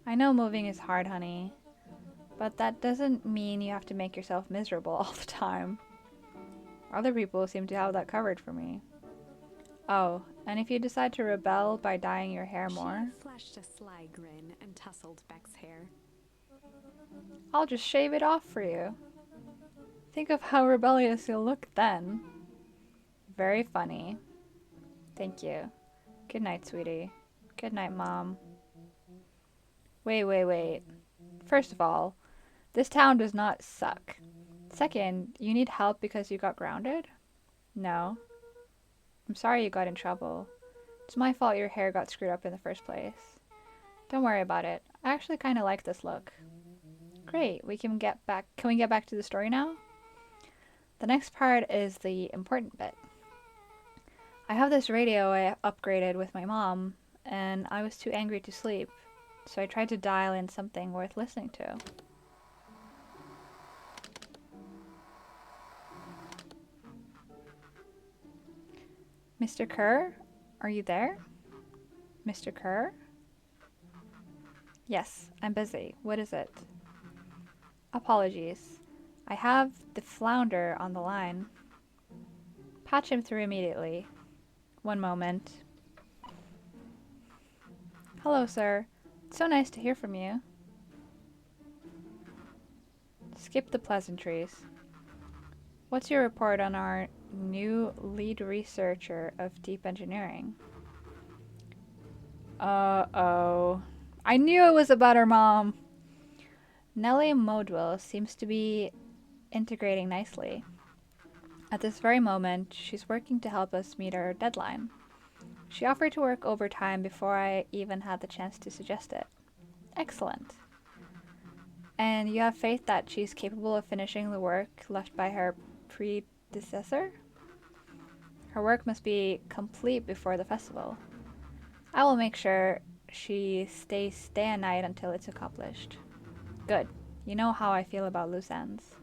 I know moving is hard, honey. But that doesn't mean you have to make yourself miserable all the time. Other people seem to have that covered for me. Oh, and if you decide to rebel by dyeing your hair more, She flashed a sly grin and tousled Beck's hair. I'll just shave it off for you. Think of how rebellious you'll look then. Very funny. Thank you. Good night, sweetie. Good night, Mom. Wait. First of all, this town does not suck. Second, you need help because you got grounded? No. I'm sorry you got in trouble. It's my fault your hair got screwed up in the first place. Don't worry about it. I actually kind of like this look. Great. Can we get back to the story now? The next part is the important bit. I have this radio I upgraded with my mom, and I was too angry to sleep, so I tried to dial in something worth listening to. Mr. Kerr? Are you there? Mr. Kerr? Yes, I'm busy. What is it? Apologies. I have the flounder on the line. Patch him through immediately. One moment. Hello, sir. It's so nice to hear from you. Skip the pleasantries. What's your report on our new lead researcher of deep engineering? Uh-oh. I knew it was about her mom. Nellie Modwell seems to be integrating nicely. At this very moment, she's working to help us meet our deadline. She offered to work overtime before I even had the chance to suggest it. Excellent. And you have faith that she's capable of finishing the work left by her predecessor? Her work must be complete before the festival. I will make sure she stays day and night until it's accomplished. Good. You know how I feel about loose ends.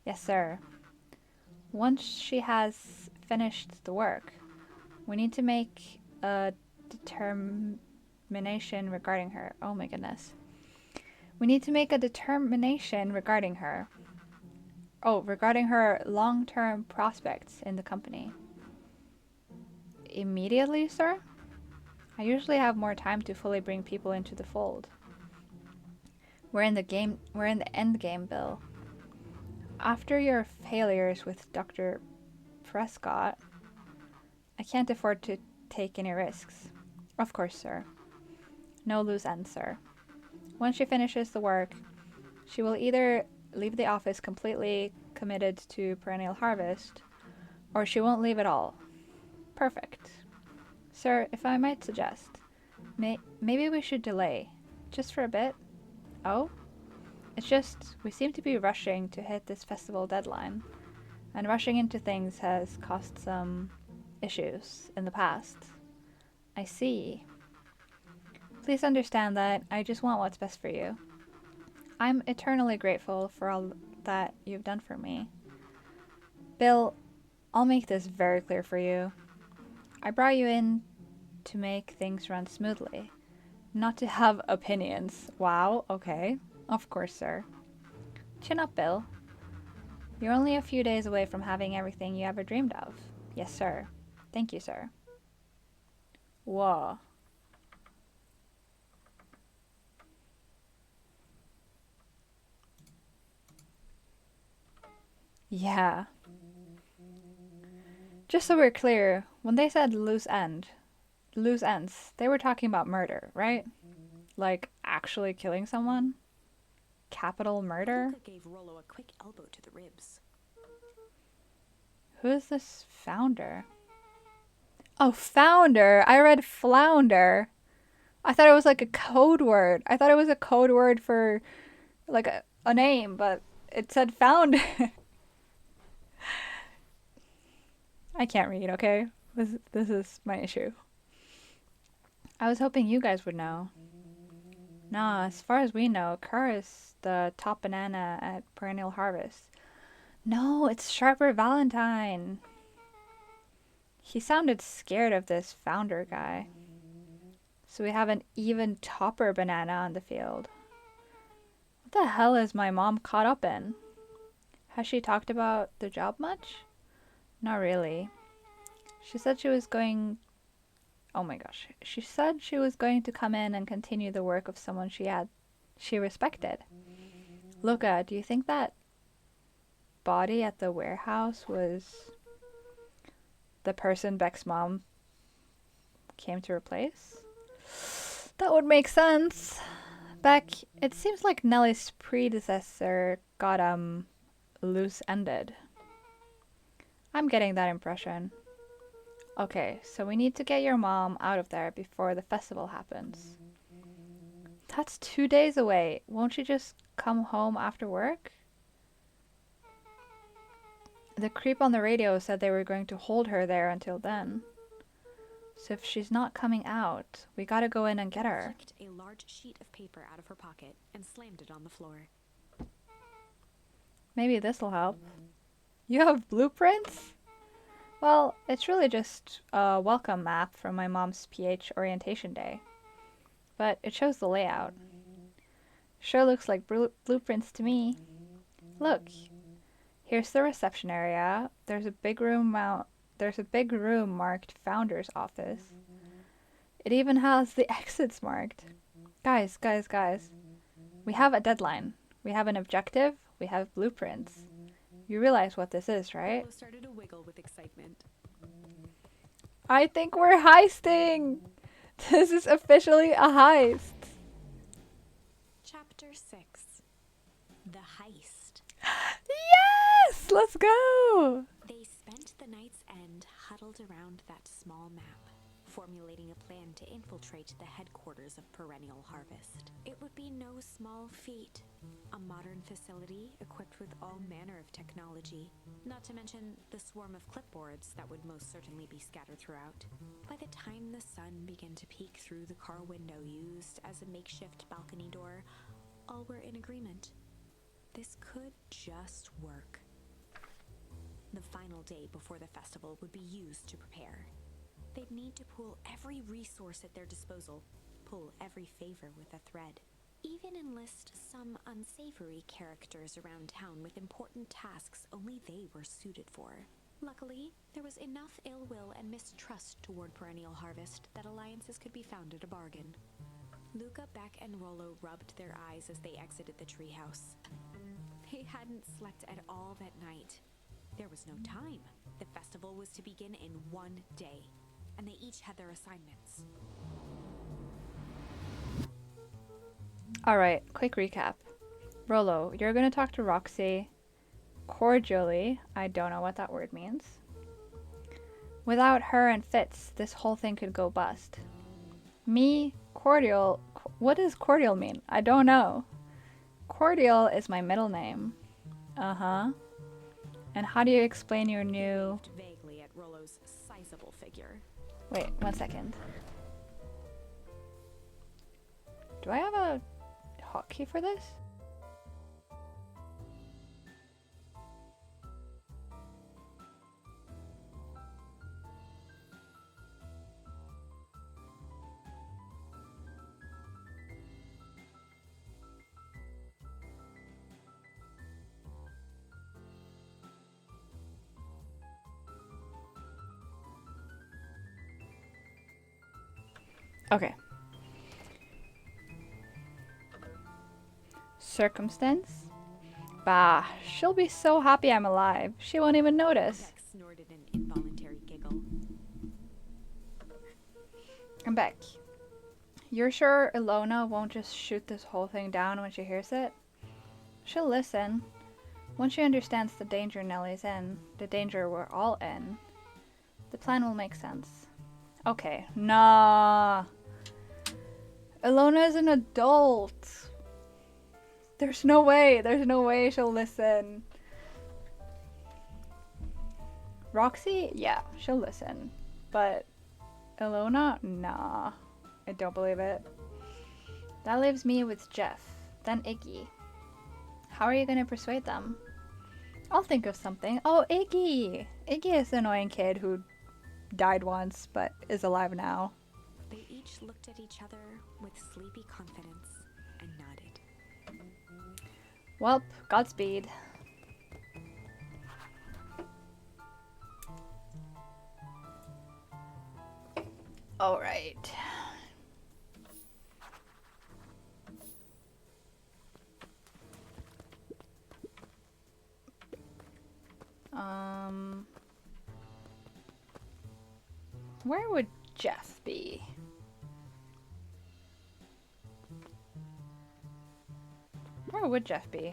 Yes, sir. Once she has finished the work, we need to make a determination regarding her. Oh my goodness. We need to make a determination regarding her. Oh, regarding her long-term prospects in the company. Immediately, sir? I usually have more time to fully bring people into the fold. We're in the end game, Bill. After your failures with Dr. Prescott, I can't afford to take any risks. Of course, sir. No loose ends, sir. Once she finishes the work, she will either leave the office completely committed to Perennial Harvest, or she won't leave at all. Perfect. Sir, if I might suggest, maybe we should delay, just for a bit. Oh? It's just, we seem to be rushing to hit this festival deadline, and rushing into things has caused some issues in the past. I see. Please understand that I just want what's best for you. I'm eternally grateful for all that you've done for me. Bill, I'll make this very clear for you. I brought you in to make things run smoothly, not to have opinions. Wow, okay. Of course, sir. Chin up, Bill. You're only a few days away from having everything you ever dreamed of. Yes, sir. Thank you, sir. Whoa. Yeah. Just so we're clear, when they said loose ends, they were talking about murder, right? Like actually killing someone? Capital murder? Luca gave Rollo a quick elbow to the ribs. Who is this founder? Oh, founder! I read flounder. I thought it was like a code word. I thought it was a code word for like a name, but it said founder. I can't read, okay? This is my issue. I was hoping you guys would know. Nah, as far as we know, Kerr is the top banana at Perennial Harvest. No, it's Sharper Valentine. He sounded scared of this founder guy. So we have an even topper banana on the field. What the hell is my mom caught up in? Has she talked about the job much? Not really. She said she was going. Oh my gosh. She said she was going to come in and continue the work of someone she respected. Luca, do you think that body at the warehouse was the person Beck's mom came to replace? That would make sense. Beck, it seems like Nellie's predecessor got loose-ended. I'm getting that impression. Okay, so we need to get your mom out of there before the festival happens. That's 2 days away. Won't you just come home after work? The creep on the radio said they were going to hold her there until then. So if she's not coming out, we gotta go in and get her. Flicked a large sheet of paper out of her pocket and slammed it on the floor. Maybe this'll help. You have blueprints? Well, it's really just a welcome map from my mom's PH orientation day. But it shows the layout. Sure looks like blueprints to me. Look, here's the reception area. There's a big room marked Founder's Office. It even has the exits marked. Guys. We have a deadline. We have an objective. We have blueprints. You realize what this is, right? Rolo started to wiggle with excitement. I think we're heisting! This is officially a heist. Chapter 6. The Heist. Yes! Let's go! They spent the night's end huddled around that small map, formulating a plan to infiltrate the headquarters of Perennial Harvest. It would be no small feat. A modern facility equipped with all manner of technology, not to mention the swarm of clipboards that would most certainly be scattered throughout. By the time the sun began to peek through the car window used as a makeshift balcony door, all were in agreement. This could just work. The final day before the festival would be used to prepare. They'd need to pool every resource at their disposal, pull every favor with a thread. Even enlist some unsavory characters around town with important tasks only they were suited for. Luckily, there was enough ill will and mistrust toward Perennial Harvest that alliances could be found at a bargain. Luca, Beck, and Rolo rubbed their eyes as they exited the treehouse. They hadn't slept at all that night. There was no time. The festival was to begin in 1 day, and they each had their assignments. Alright, quick recap. Rolo, you're gonna talk to Roxy cordially. I don't know what that word means. Without her and Fitz, this whole thing could go bust. Me, cordial. What does cordial mean? I don't know. Cordial is my middle name. Uh-huh. And how do you explain your new... Looked vaguely at Rolo's sizable figure. Wait, 1 second. Do I have a hotkey for this? Okay. Circumstance? Bah, she'll be so happy I'm alive. She won't even notice. Beck snorted an involuntary giggle. And Beck, you're sure Ilona won't just shoot this whole thing down when she hears it? She'll listen. Once she understands the danger Nellie's in, the danger we're all in, the plan will make sense. Okay, nah. Ilona is an adult. There's no way she'll listen. Roxy, yeah, she'll listen. But Ilona, nah. I don't believe it. That leaves me with Jeff, then Iggy. How are you gonna persuade them? I'll think of something. Oh, Iggy! Iggy is the annoying kid who died once, but is alive now. They each looked at each other with sleepy confidence and nodded. Welp, Godspeed. All right. Where would Jeff be? Where would Jeff be?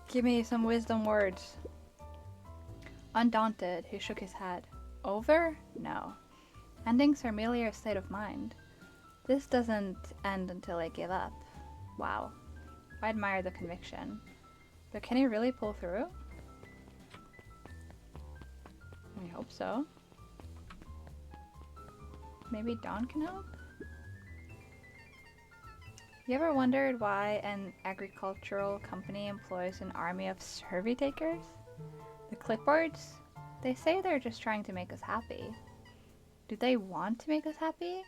Give me some wisdom words. Undaunted, he shook his head. Over? No. Endings are merely a state of mind. This doesn't end until I give up. Wow. I admire the conviction. But can he really pull through? I hope so. Maybe Dawn can help? You ever wondered why an agricultural company employs an army of survey takers? The clipboards? They say they're just trying to make us happy. Do they want to make us happy?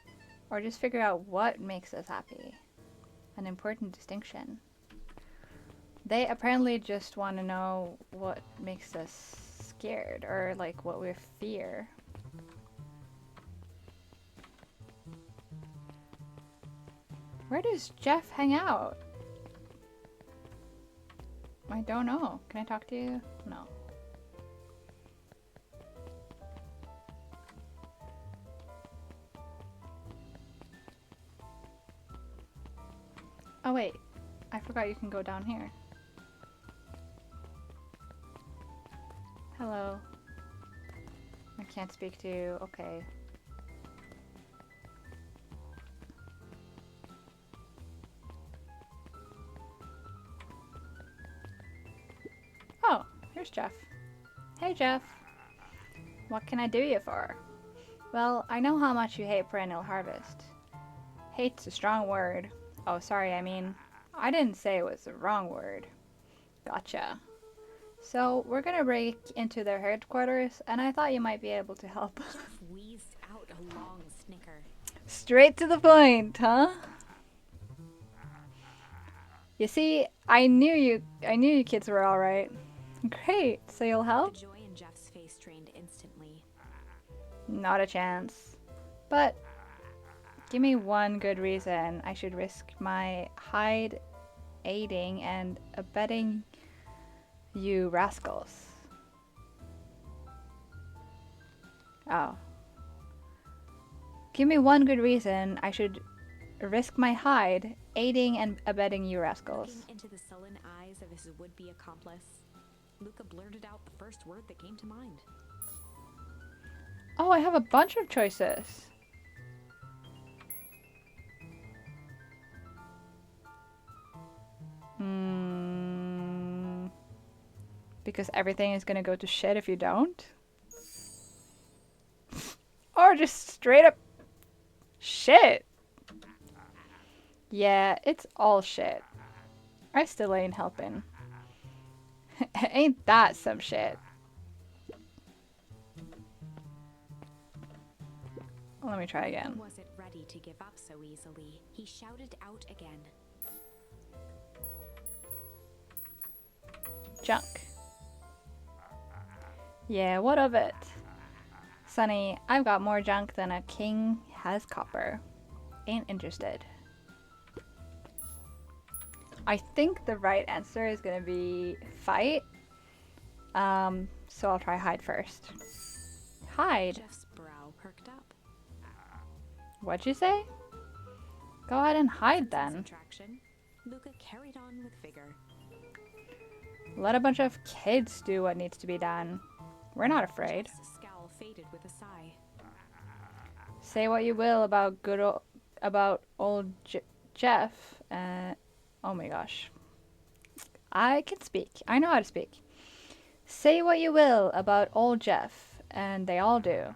Or just figure out what makes us happy? An important distinction. They apparently just want to know what makes us scared, or like what we fear. Where does Jeff hang out? I don't know. Can I talk to you? No. Oh wait, I forgot you can go down here. Hello. I can't speak to you. Okay. Oh, here's Jeff. Hey Jeff. What can I do you for? Well, I know how much you hate perennial harvest. Hate's a strong word. Oh, sorry, I didn't say it was the wrong word. Gotcha. So, we're gonna break into their headquarters, and I thought you might be able to help. Jeff wheezed out a long snicker. Straight to the point, huh? You see, I knew you kids were alright. Great, so you'll help? The joy in Jeff's face drained instantly. Not a chance. But give me one good reason I should risk my hide aiding and abetting you rascals. Oh. Give me one good reason I should risk my hide aiding and abetting you rascals. Looking into the sullen eyes of his would-be accomplice, Luca blurted out the first word that came to mind. Oh, I have a bunch of choices. Because everything is gonna go to shit if you don't? Or just straight up shit. Yeah, it's all shit. I still ain't helping. Ain't that some shit? Let me try again. He wasn't ready to give up so easily. He shouted out again. Junk. Yeah, what of it? Sonny, I've got more junk than a king has copper. Ain't interested. I think the right answer is gonna be fight. So I'll try hide first. Hide? Jeff's brow perked up. What'd you say? Go ahead and hide then. Subtraction, Luca carried on with vigor. Let a bunch of kids do what needs to be done. We're not afraid. Jeff's scowl faded with a sigh. Say what you will about old Jeff. Oh my gosh. I can speak. I know how to speak. Say what you will about old Jeff, and they all do.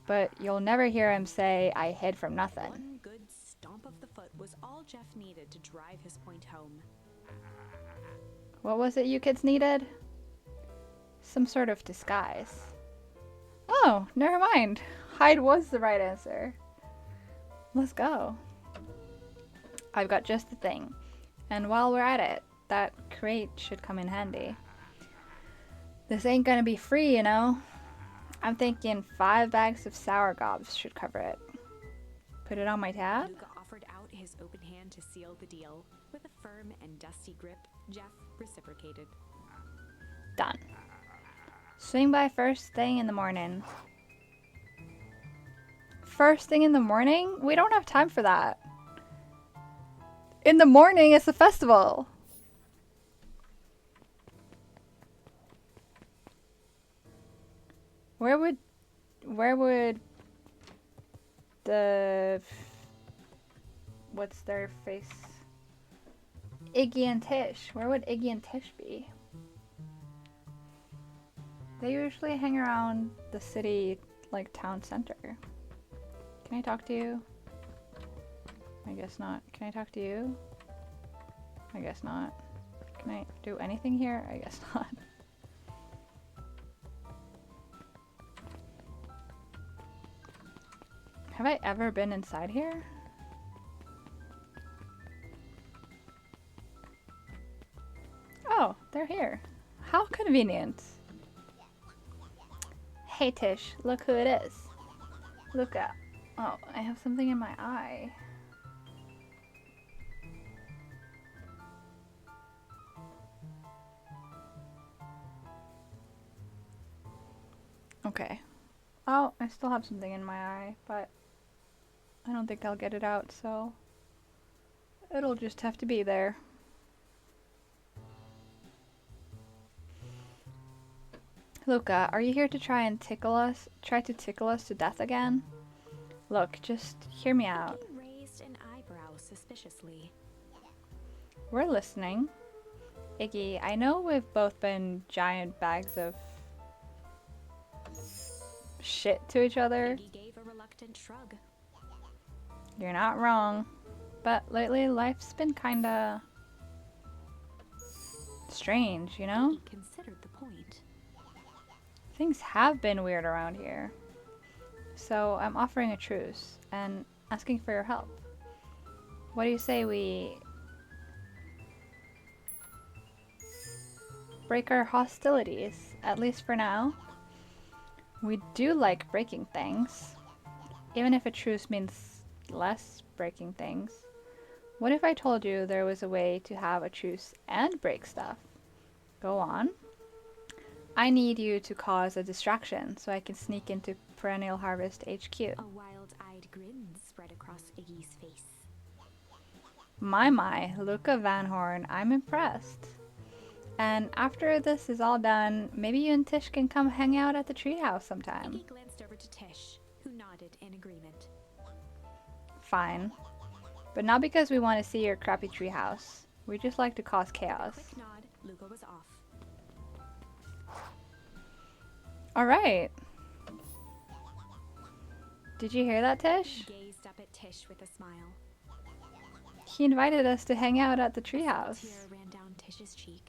But you'll never hear him say, I hid from nothing. One good stomp of the foot was all Jeff needed to drive his point home. What was it you kids needed? Some sort of disguise. Oh, never mind. Hide was the right answer. Let's go. I've got just the thing. And while we're at it, that crate should come in handy. This ain't gonna be free, you know? I'm thinking 5 bags of sour gobs should cover it. Put it on my tab? Luca offered out his open hand to seal the deal. With a firm and dusty grip, Jeff reciprocated. Done. Swing by first thing in the morning. First thing in the morning? We don't have time for that. In the morning, it's the festival. Where would the, what's their face? Iggy and Tish. Where would Iggy and Tish be? They usually hang around the city, like, town center. Can I talk to you? I guess not. Can I talk to you? I guess not. Can I do anything here? I guess not. Have I ever been inside here? Oh, they're here. How convenient. Hey Tish, look who it is. Luca. Oh, I have something in my eye. Okay. Oh, I still have something in my eye, but I don't think I'll get it out, so it'll just have to be there. Luca, are you here to try to tickle us to death again? Look, just hear me out. Iggy raised an eyebrow suspiciously. We're listening. Iggy, I know we've both been giant bags of shit to each other. Iggy gave a reluctant shrug. You're not wrong. But lately, life's been kinda strange, you know? Iggy considered the point. Things have been weird around here. So I'm offering a truce and asking for your help. What do you say we break our hostilities, at least for now? We do like breaking things, even if a truce means less breaking things. What if I told you there was a way to have a truce and break stuff? Go on. I need you to cause a distraction so I can sneak into Perennial Harvest HQ. A wild-eyed grin spread across Iggy's face. My, Luca Van Horn, I'm impressed. And after this is all done, maybe you and Tish can come hang out at the treehouse sometime. Iggy glanced over to Tish, who nodded in agreement. Fine. But not because we want to see your crappy treehouse. We just like to cause chaos. Quick nod, Luca was off. Alright. Did you hear that, Tish? He gazed up at Tish with a smile. He invited us to hang out at the A treehouse. tear ran down Tish's cheek.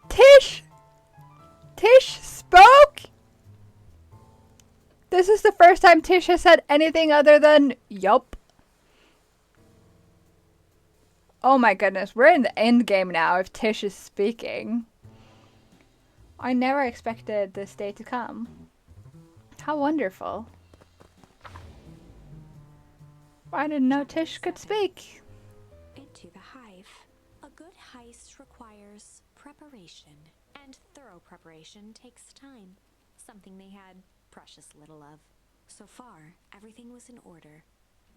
Tish! Tish spoke? This is the first time Tish has said anything other than yup. Oh my goodness, we're in the end game now if Tish is speaking. I never expected this day to come. How wonderful. I didn't know Tish could speak. Into the hive. A good heist requires preparation, and thorough preparation takes time, something they had precious little of. So far, everything was in order.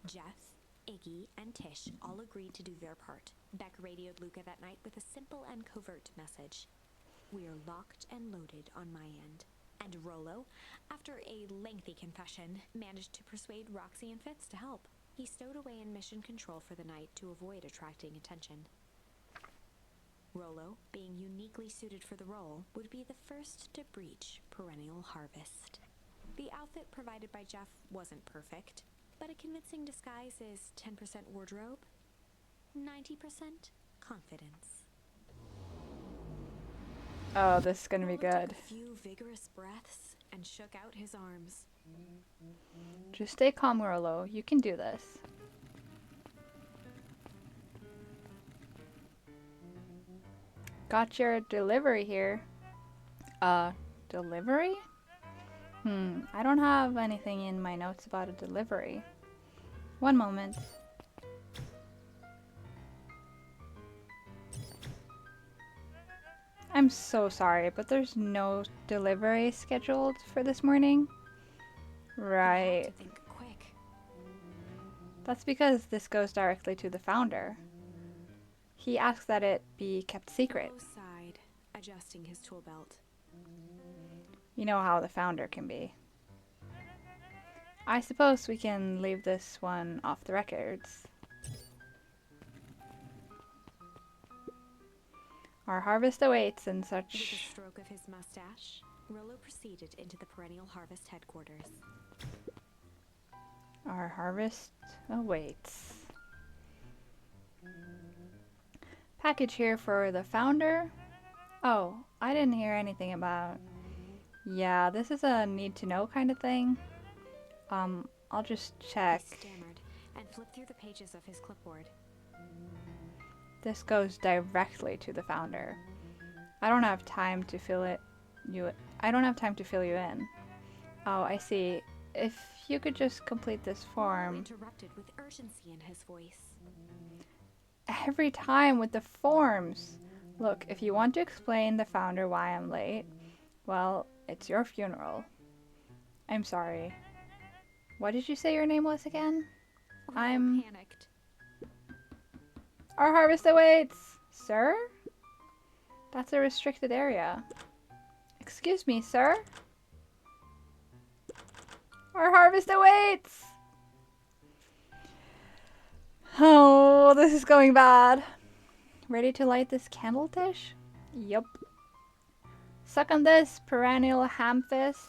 Jeff, Iggy, and Tish all agreed to do their part. Beck radioed Luca that night with a simple and covert message. "We're locked and loaded on my end." And Rollo, after a lengthy confession, managed to persuade Roxy and Fitz to help. He stowed away in mission control for the night to avoid attracting attention. Rollo, being uniquely suited for the role, would be the first to breach Perennial Harvest. The outfit provided by Jeff wasn't perfect, But a convincing disguise is 10% wardrobe, 90% confidence. Oh, this is gonna be Rollo took good. a few vigorous breaths and shook out his arms. Just stay calm, Rollo. You can do this. Got your delivery here. Delivery? I don't have anything in my notes about a delivery. One moment. I'm so sorry, but there's no delivery scheduled for this morning. You Right. have to think quick. That's because this goes directly to the founder. He asks that it be kept secret. Rollo sighed, adjusting his tool belt. You know how the founder can be. I suppose we can leave this one off the records. Our harvest awaits and With a such. stroke of his mustache, Rollo proceeded into the perennial harvest headquarters. Our harvest awaits. Package here for the founder. Oh, I didn't hear anything about. Yeah, this is a need to know kind of thing. I'll just check. He stammered and flipped through the pages of his clipboard. This goes directly to the founder. I don't have time to fill I don't have time to fill you in. Oh, I see. If you could just complete this Rollo form. interrupted with urgency in his voice. Every time with the forms. Look, if you want to explain the founder why I'm late, well, it's your funeral. I'm sorry. What did you say your name was again? Rollo panicked. Our harvest awaits! Sir? That's a restricted area. Excuse me, sir? Our harvest awaits! Oh, this is going bad. Ready to light this candle dish? Yup. Suck on this, perennial ham fist.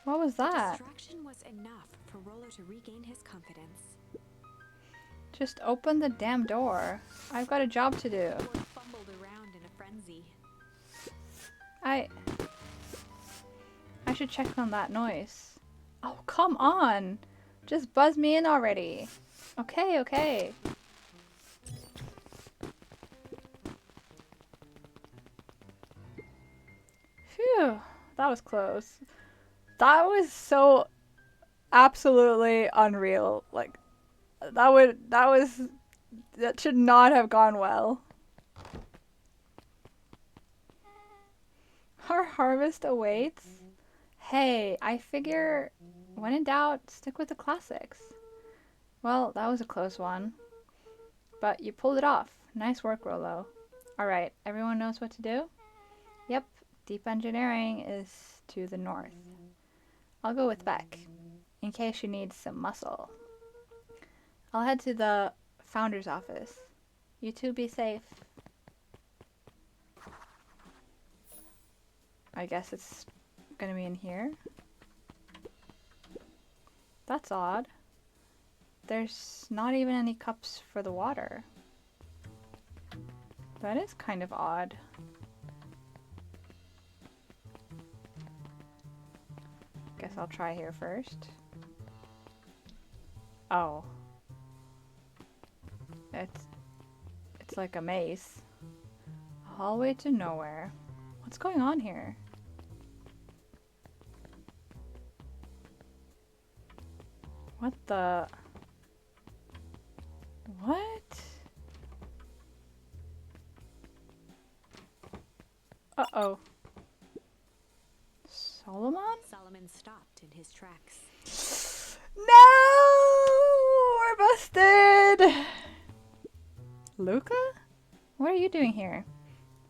What was that? Distraction was enough for Rollo to regain his confidence. Just open the damn door. I've got a job to do. Ford fumbled around in a frenzy. I should check on that noise. Oh, come on! Just buzz me in already. Okay, okay. Phew, that was close. That was so absolutely unreal. Like, that should not have gone well. Our harvest awaits. Hey, I figure when in doubt, stick with the classics. Well, that was a close one. But you pulled it off. Nice work, Rollo. Alright, everyone knows what to do? Yep, deep engineering is to the north. I'll go with Beck, in case she needs some muscle. I'll head to the founder's office. You two be safe. I guess it's gonna be in here. That's odd. There's not even any cups for the water. That is kind of odd. Guess I'll try here first. Oh. It's like a maze. A hallway to nowhere. What's going on here? What the? What? Uh-oh. Solomon? Solomon stopped in his tracks. No! We're busted! Luca? What are you doing here?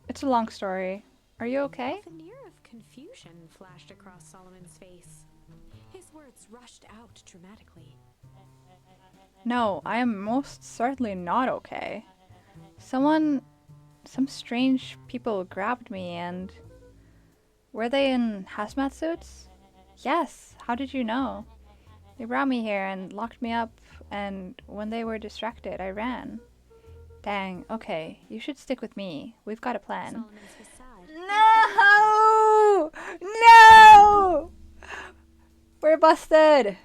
It's a long story. Are you okay? A veneer of confusion flashed across Solomon's face. His words rushed out dramatically. No, I am most certainly not okay. Some strange people grabbed me and... Were they in hazmat suits? Yes. How did you know? They brought me here and locked me up, and when they were distracted, I ran. Dang, okay. You should stick with me. We've got a plan. Solomon's facade. No! No! We're busted!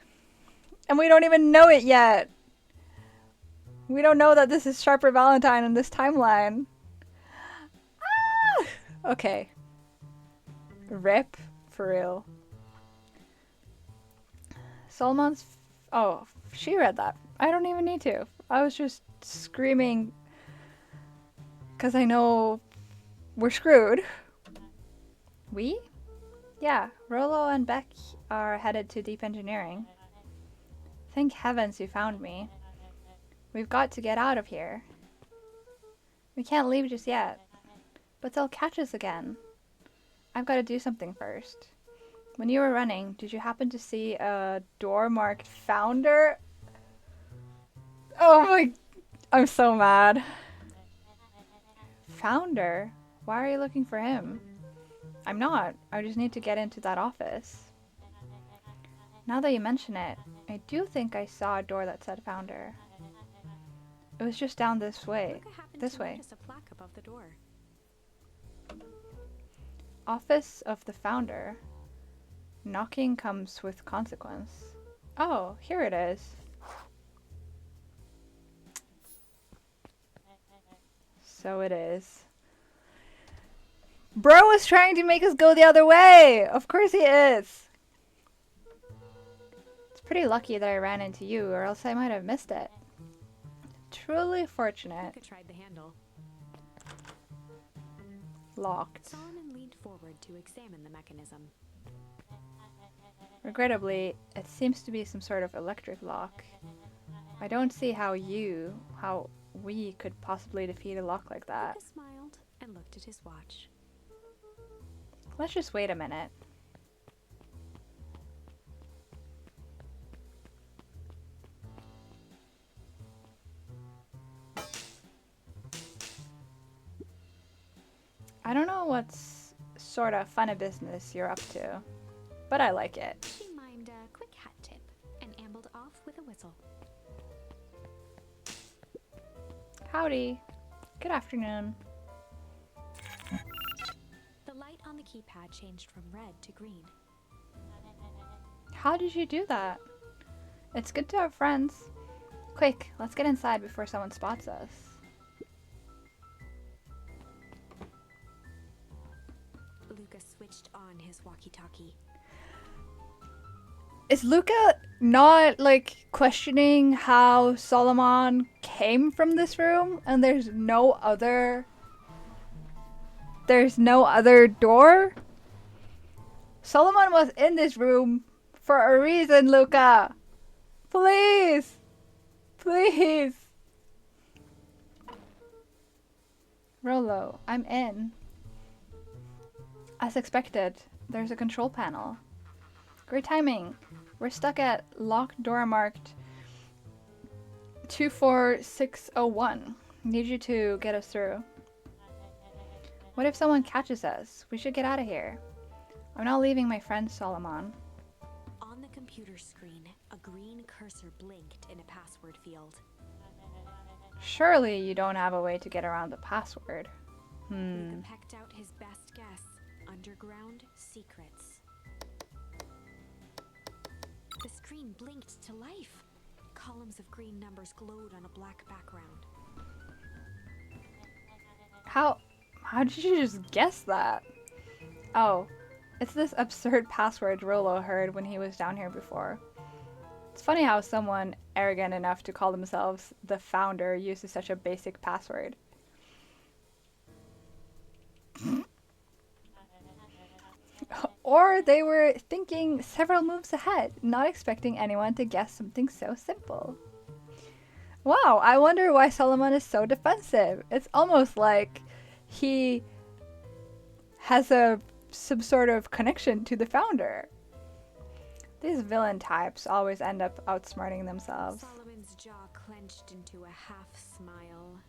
And we don't even know it yet! We don't know that this is Sharper Valentine in this timeline. Ah! Okay. Rip? For real. Solomon's... Oh, she read that. I don't even need to. I was just screaming because I know we're screwed. We? Yeah, Rollo and Beck are headed to deep engineering. Thank heavens you found me. We've got to get out of here. We can't leave just yet. But they'll catch us again. I've got to do something first. When you were running, did you happen to see a door marked Founder? Oh my... I'm so mad. Founder? Why are you looking for him? I'm not. I just need to get into that office. Now that you mention it, I do think I saw a door that said Founder. It was just down this way. This way. A plaque above the door. Office of the Founder. Knocking comes with consequence. Oh, here it is. So it is. Bro is trying to make us go the other way! Of course he is! It's pretty lucky that I ran into you, or else I might have missed it. Truly fortunate. Luca tried the handle. Locked. Solomon leaned forward to examine the mechanism. Regrettably, it seems to be some sort of electric lock. I don't see how we could possibly defeat a lock like that. Luca smiled and looked at his watch. Let's just wait a minute. I don't know what's sort of funny business you're up to, but I like it. She mimed a quick hat tip and ambled off with a whistle. Howdy. Good afternoon. The light on the keypad changed from red to green. How did you do that? It's good to have friends. Quick, let's get inside before someone spots us. Luca switched on his walkie-talkie. Is Luca not, like, questioning how Solomon came from this room and there's no other door? Solomon was in this room for a reason, Luca. Please. Please. Rollo, I'm in. As expected, there's a control panel. Great timing. We're stuck at locked door marked 24601. Need you to get us through. What if someone catches us? We should get out of here. I'm not leaving my friend Solomon. On the computer screen, a green cursor blinked in a password field. Surely you don't have a way to get around the password. Luca pecked out his best guess. Underground secrets. The screen blinked to life. Columns of green numbers glowed on a black background. How did you just guess that? Oh, it's this absurd password Rollo heard when he was down here before. It's funny how someone arrogant enough to call themselves the Founder uses such a basic password. Or they were thinking several moves ahead, not expecting anyone to guess something so simple. Wow, I wonder why Solomon is so defensive. It's almost like he has some sort of connection to the Founder. These villain types always end up outsmarting themselves. Solomon's jaw clenched into a half smile.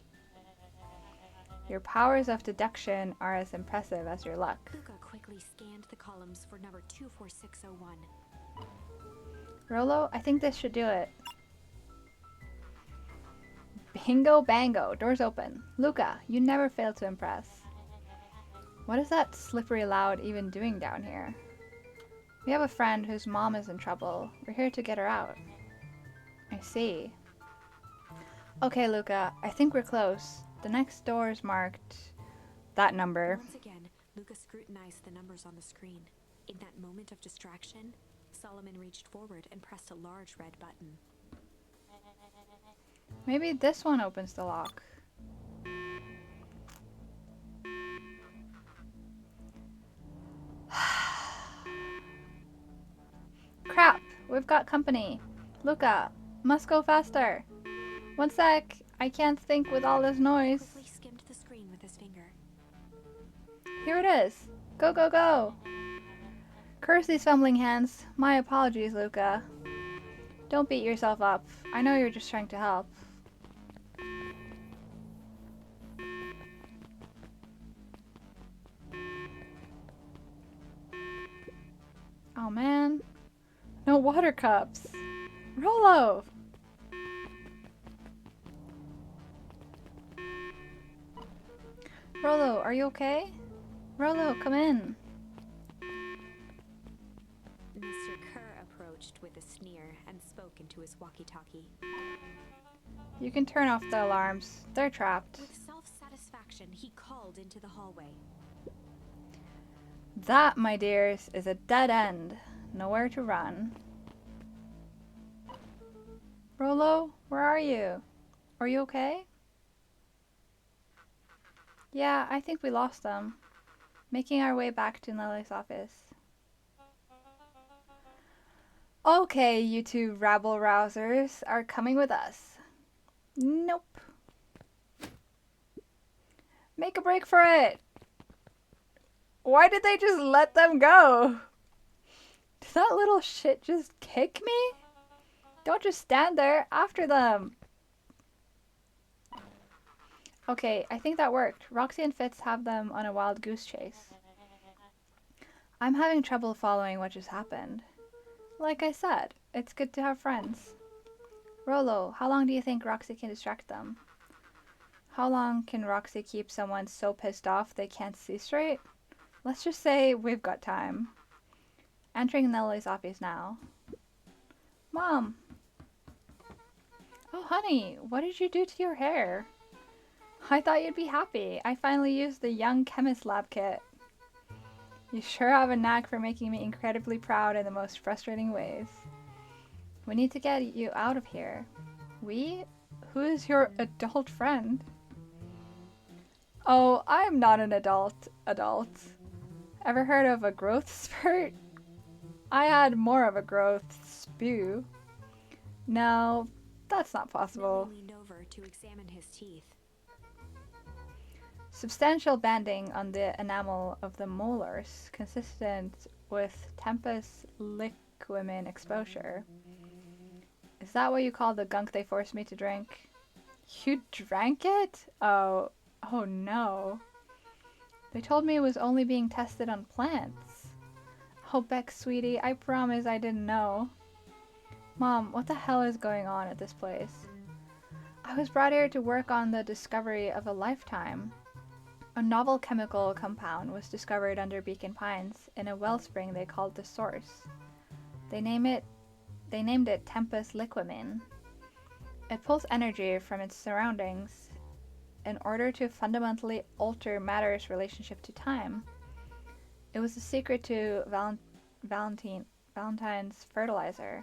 Your powers of deduction are as impressive as your luck. Luca quickly scanned the columns for number 24601. Rolo, I think this should do it. Bingo bango. Doors open. Luca, you never fail to impress. What is that slippery loud even doing down here? We have a friend whose mom is in trouble. We're here to get her out. I see. Okay, Luca, I think we're close. The next door is marked that number. Once again, Luca scrutinized the numbers on the screen. In that moment of distraction, Solomon reached forward and pressed a large red button. Maybe this one opens the lock. Crap! We've got company. Luca, must go faster. One sec. I can't think with all this noise. Quickly skimmed the screen with his finger. Here it is. Go, go, go. Curse these fumbling hands. My apologies, Luca. Don't beat yourself up. I know you're just trying to help. Oh man. No water cups. Rolo! Rolo, are you okay? Rolo, come in. Mr. Kerr approached with a sneer and spoke into his walkie-talkie. You can turn off the alarms. They're trapped. With self-satisfaction, he called into the hallway. That, my dears, is a dead end. Nowhere to run. Rolo, where are you? Are you okay? Yeah, I think we lost them. Making our way back to Nelly's office. Okay, you two rabble-rousers are coming with us. Nope. Make a break for it! Why did they just let them go? Did that little shit just kick me? Don't just stand there after them. Okay, I think that worked. Roxy and Fitz have them on a wild goose chase. I'm having trouble following what just happened. Like I said, it's good to have friends. Rolo, how long do you think Roxy can distract them? How long can Roxy keep someone so pissed off they can't see straight? Let's just say we've got time. Entering Nelly's office now. Mom! Oh, honey, what did you do to your hair? I thought you'd be happy. I finally used the Young Chemist Lab kit. You sure have a knack for making me incredibly proud in the most frustrating ways. We need to get you out of here. We? Who is your adult friend? Oh, I'm not an adult. Ever heard of a growth spurt? I had more of a growth spew. No, that's not possible. Nelly leaned over to examine his teeth. Substantial banding on the enamel of the molars, consistent with Tempest liquamen exposure. Is that what you call the gunk they forced me to drink? You drank it? Oh no. They told me it was only being tested on plants. Oh, Beck, sweetie, I promise I didn't know. Mom, what the hell is going on at this place? I was brought here to work on the discovery of a lifetime. A novel chemical compound was discovered under Beacon Pines in a wellspring they called the Source. They named it Tempest liquamen. It pulls energy from its surroundings in order to fundamentally alter matter's relationship to time. It was the secret to Valentine's fertilizer.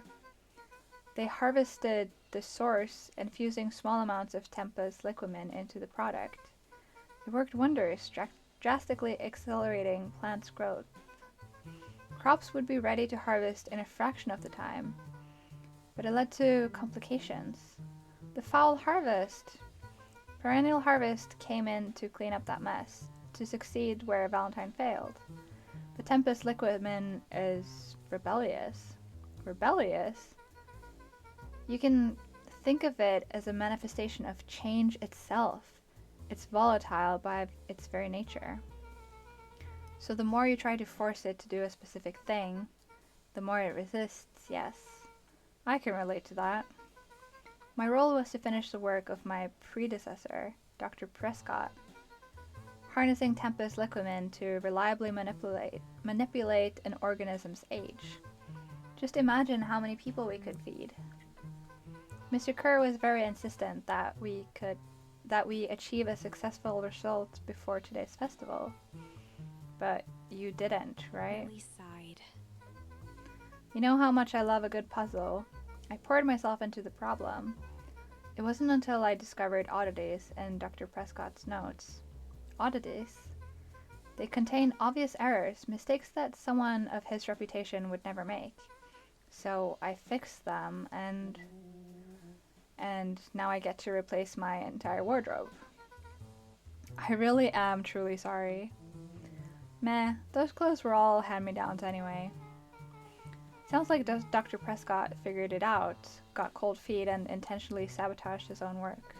They harvested the source, infusing small amounts of Tempest liquamen into the product. It worked wonders, drastically accelerating plants' growth. Crops would be ready to harvest in a fraction of the time, but it led to complications. The foul harvest. Perennial Harvest came in to clean up that mess, to succeed where Valentine failed. The Tempest liquamen is rebellious. Rebellious? You can think of it as a manifestation of change itself. It's volatile by its very nature. So the more you try to force it to do a specific thing, the more it resists, yes. I can relate to that. My role was to finish the work of my predecessor, Dr. Prescott, harnessing Tempest liquamin to reliably manipulate an organism's age. Just imagine how many people we could feed. Mr. Kerr was very insistent that we achieve a successful result before today's festival. But you didn't, right? Millie sighed. You know how much I love a good puzzle. I poured myself into the problem. It wasn't until I discovered oddities in Dr. Prescott's notes. Oddities? They contain obvious errors, mistakes that someone of his reputation would never make. So I fixed them, and now I get to replace my entire wardrobe. I really am truly sorry. Meh, those clothes were all hand-me-downs anyway. Sounds like Dr. Prescott figured it out, got cold feet, and intentionally sabotaged his own work.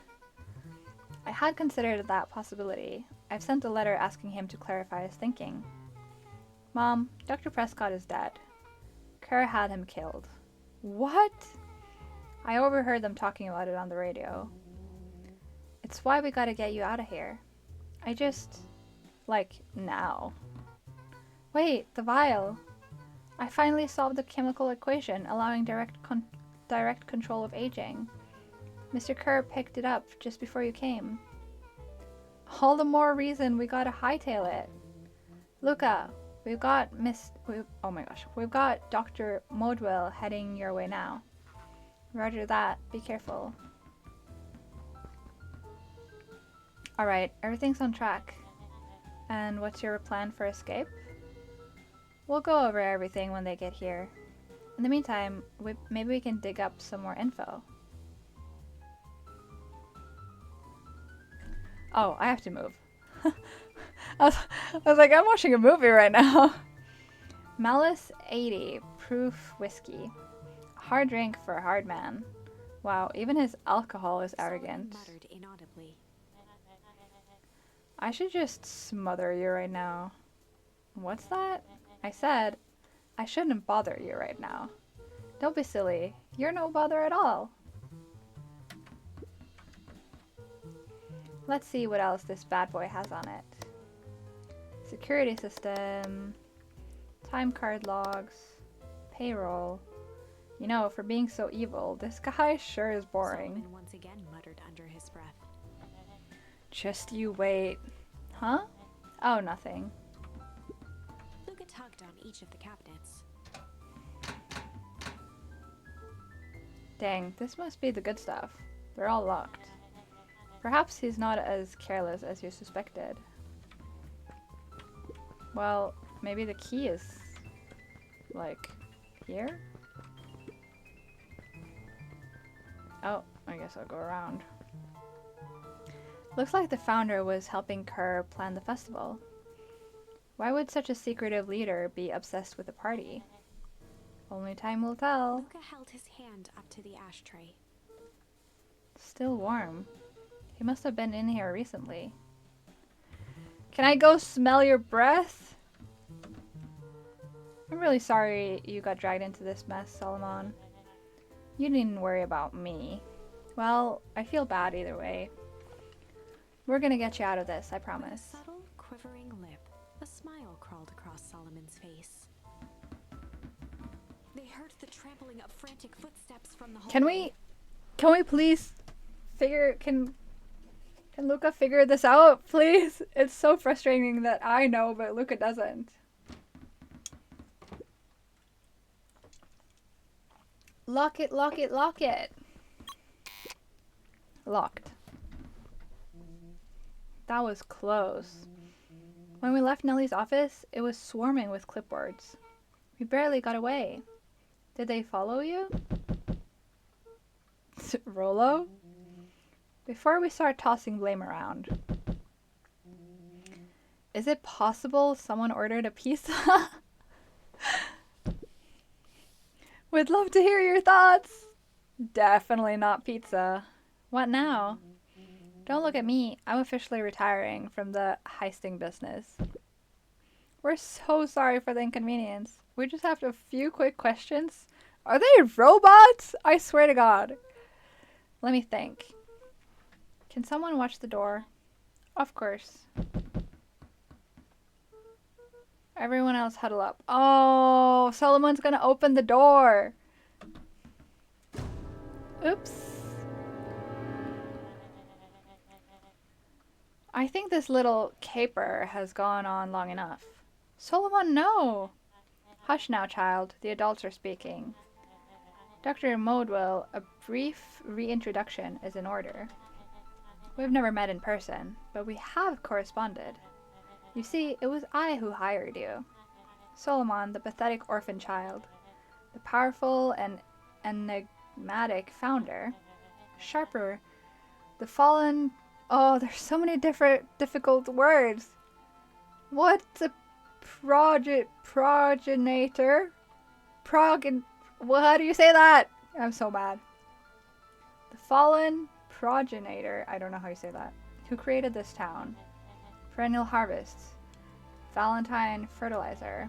I had considered that possibility. I've sent a letter asking him to clarify his thinking. Mom, Dr. Prescott is dead. Kerr had him killed. What? I overheard them talking about it on the radio. It's why we gotta get you out of here. Now. Wait, the vial. I finally solved the chemical equation, allowing direct control of aging. Mr. Kerr picked it up just before you came. All the more reason we gotta hightail it. Luca, we've got Dr. Modwell heading your way now. Roger that, be careful. Alright, everything's on track. And what's your plan for escape? We'll go over everything when they get here. In the meantime, maybe we can dig up some more info. Oh, I have to move. I was like, I'm watching a movie right now. Malice 80 proof whiskey. A hard drink for a hard man. Wow, even his alcohol is arrogant. Muttered inaudibly. I should just smother you right now. What's that? I said, I shouldn't bother you right now. Don't be silly. You're no bother at all. Let's see what else this bad boy has on it. Security system, time card logs, payroll. You know, for being so evil, this guy sure is boring. Solomon once again muttered under his breath. Just you wait. Huh? Oh, nothing. Luca tugged on each of the cabinets. Dang, this must be the good stuff. They're all locked. Perhaps he's not as careless as you suspected. Well, maybe the key is, like, here? Oh, I guess I'll go around. Looks like the founder was helping Kerr plan the festival. Why would such a secretive leader be obsessed with a party? Only time will tell. Luca held his hand up to the ashtray. Still warm. He must have been in here recently. Can I go smell your breath? I'm really sorry you got dragged into this mess, Solomon. You needn't worry about me. Well, I feel bad either way. We're gonna get you out of this, I promise. With a subtle, quivering lip, a smile crawled across Solomon's face. They heard the trampling of frantic footsteps from the hallway. Can we please can Luca figure this out, please? It's so frustrating that I know, but Luca doesn't. Lock it, lock it, lock it. Locked. That was close. When we left Nellie's office, it was swarming with clipboards. We barely got away. Did they follow you? Rolo? Before we start tossing blame around, is it possible someone ordered a pizza? Would love to hear your thoughts. Definitely not pizza. What now? Don't look at me. I'm officially retiring from the heisting business. We're so sorry for the inconvenience. We just have a few quick questions. Are they robots? I swear to God. Let me think. Can someone watch the door? Of course. Everyone else huddle up. Oh, Solomon's gonna open the door. Oops. I think this little caper has gone on long enough. Solomon, no! Hush now, child. The adults are speaking. Dr. Modwell, a brief reintroduction is in order. We've never met in person, but we have corresponded. You see, it was I who hired you. Solomon, the pathetic orphan child. The powerful and enigmatic founder. Sharper, the fallen... Oh, there's so many different difficult words. What's a progenitor? Well, how do you say that? I'm so mad. The fallen progenitor, I don't know how you say that, who created this town. Perennial harvests. Valentine fertilizer.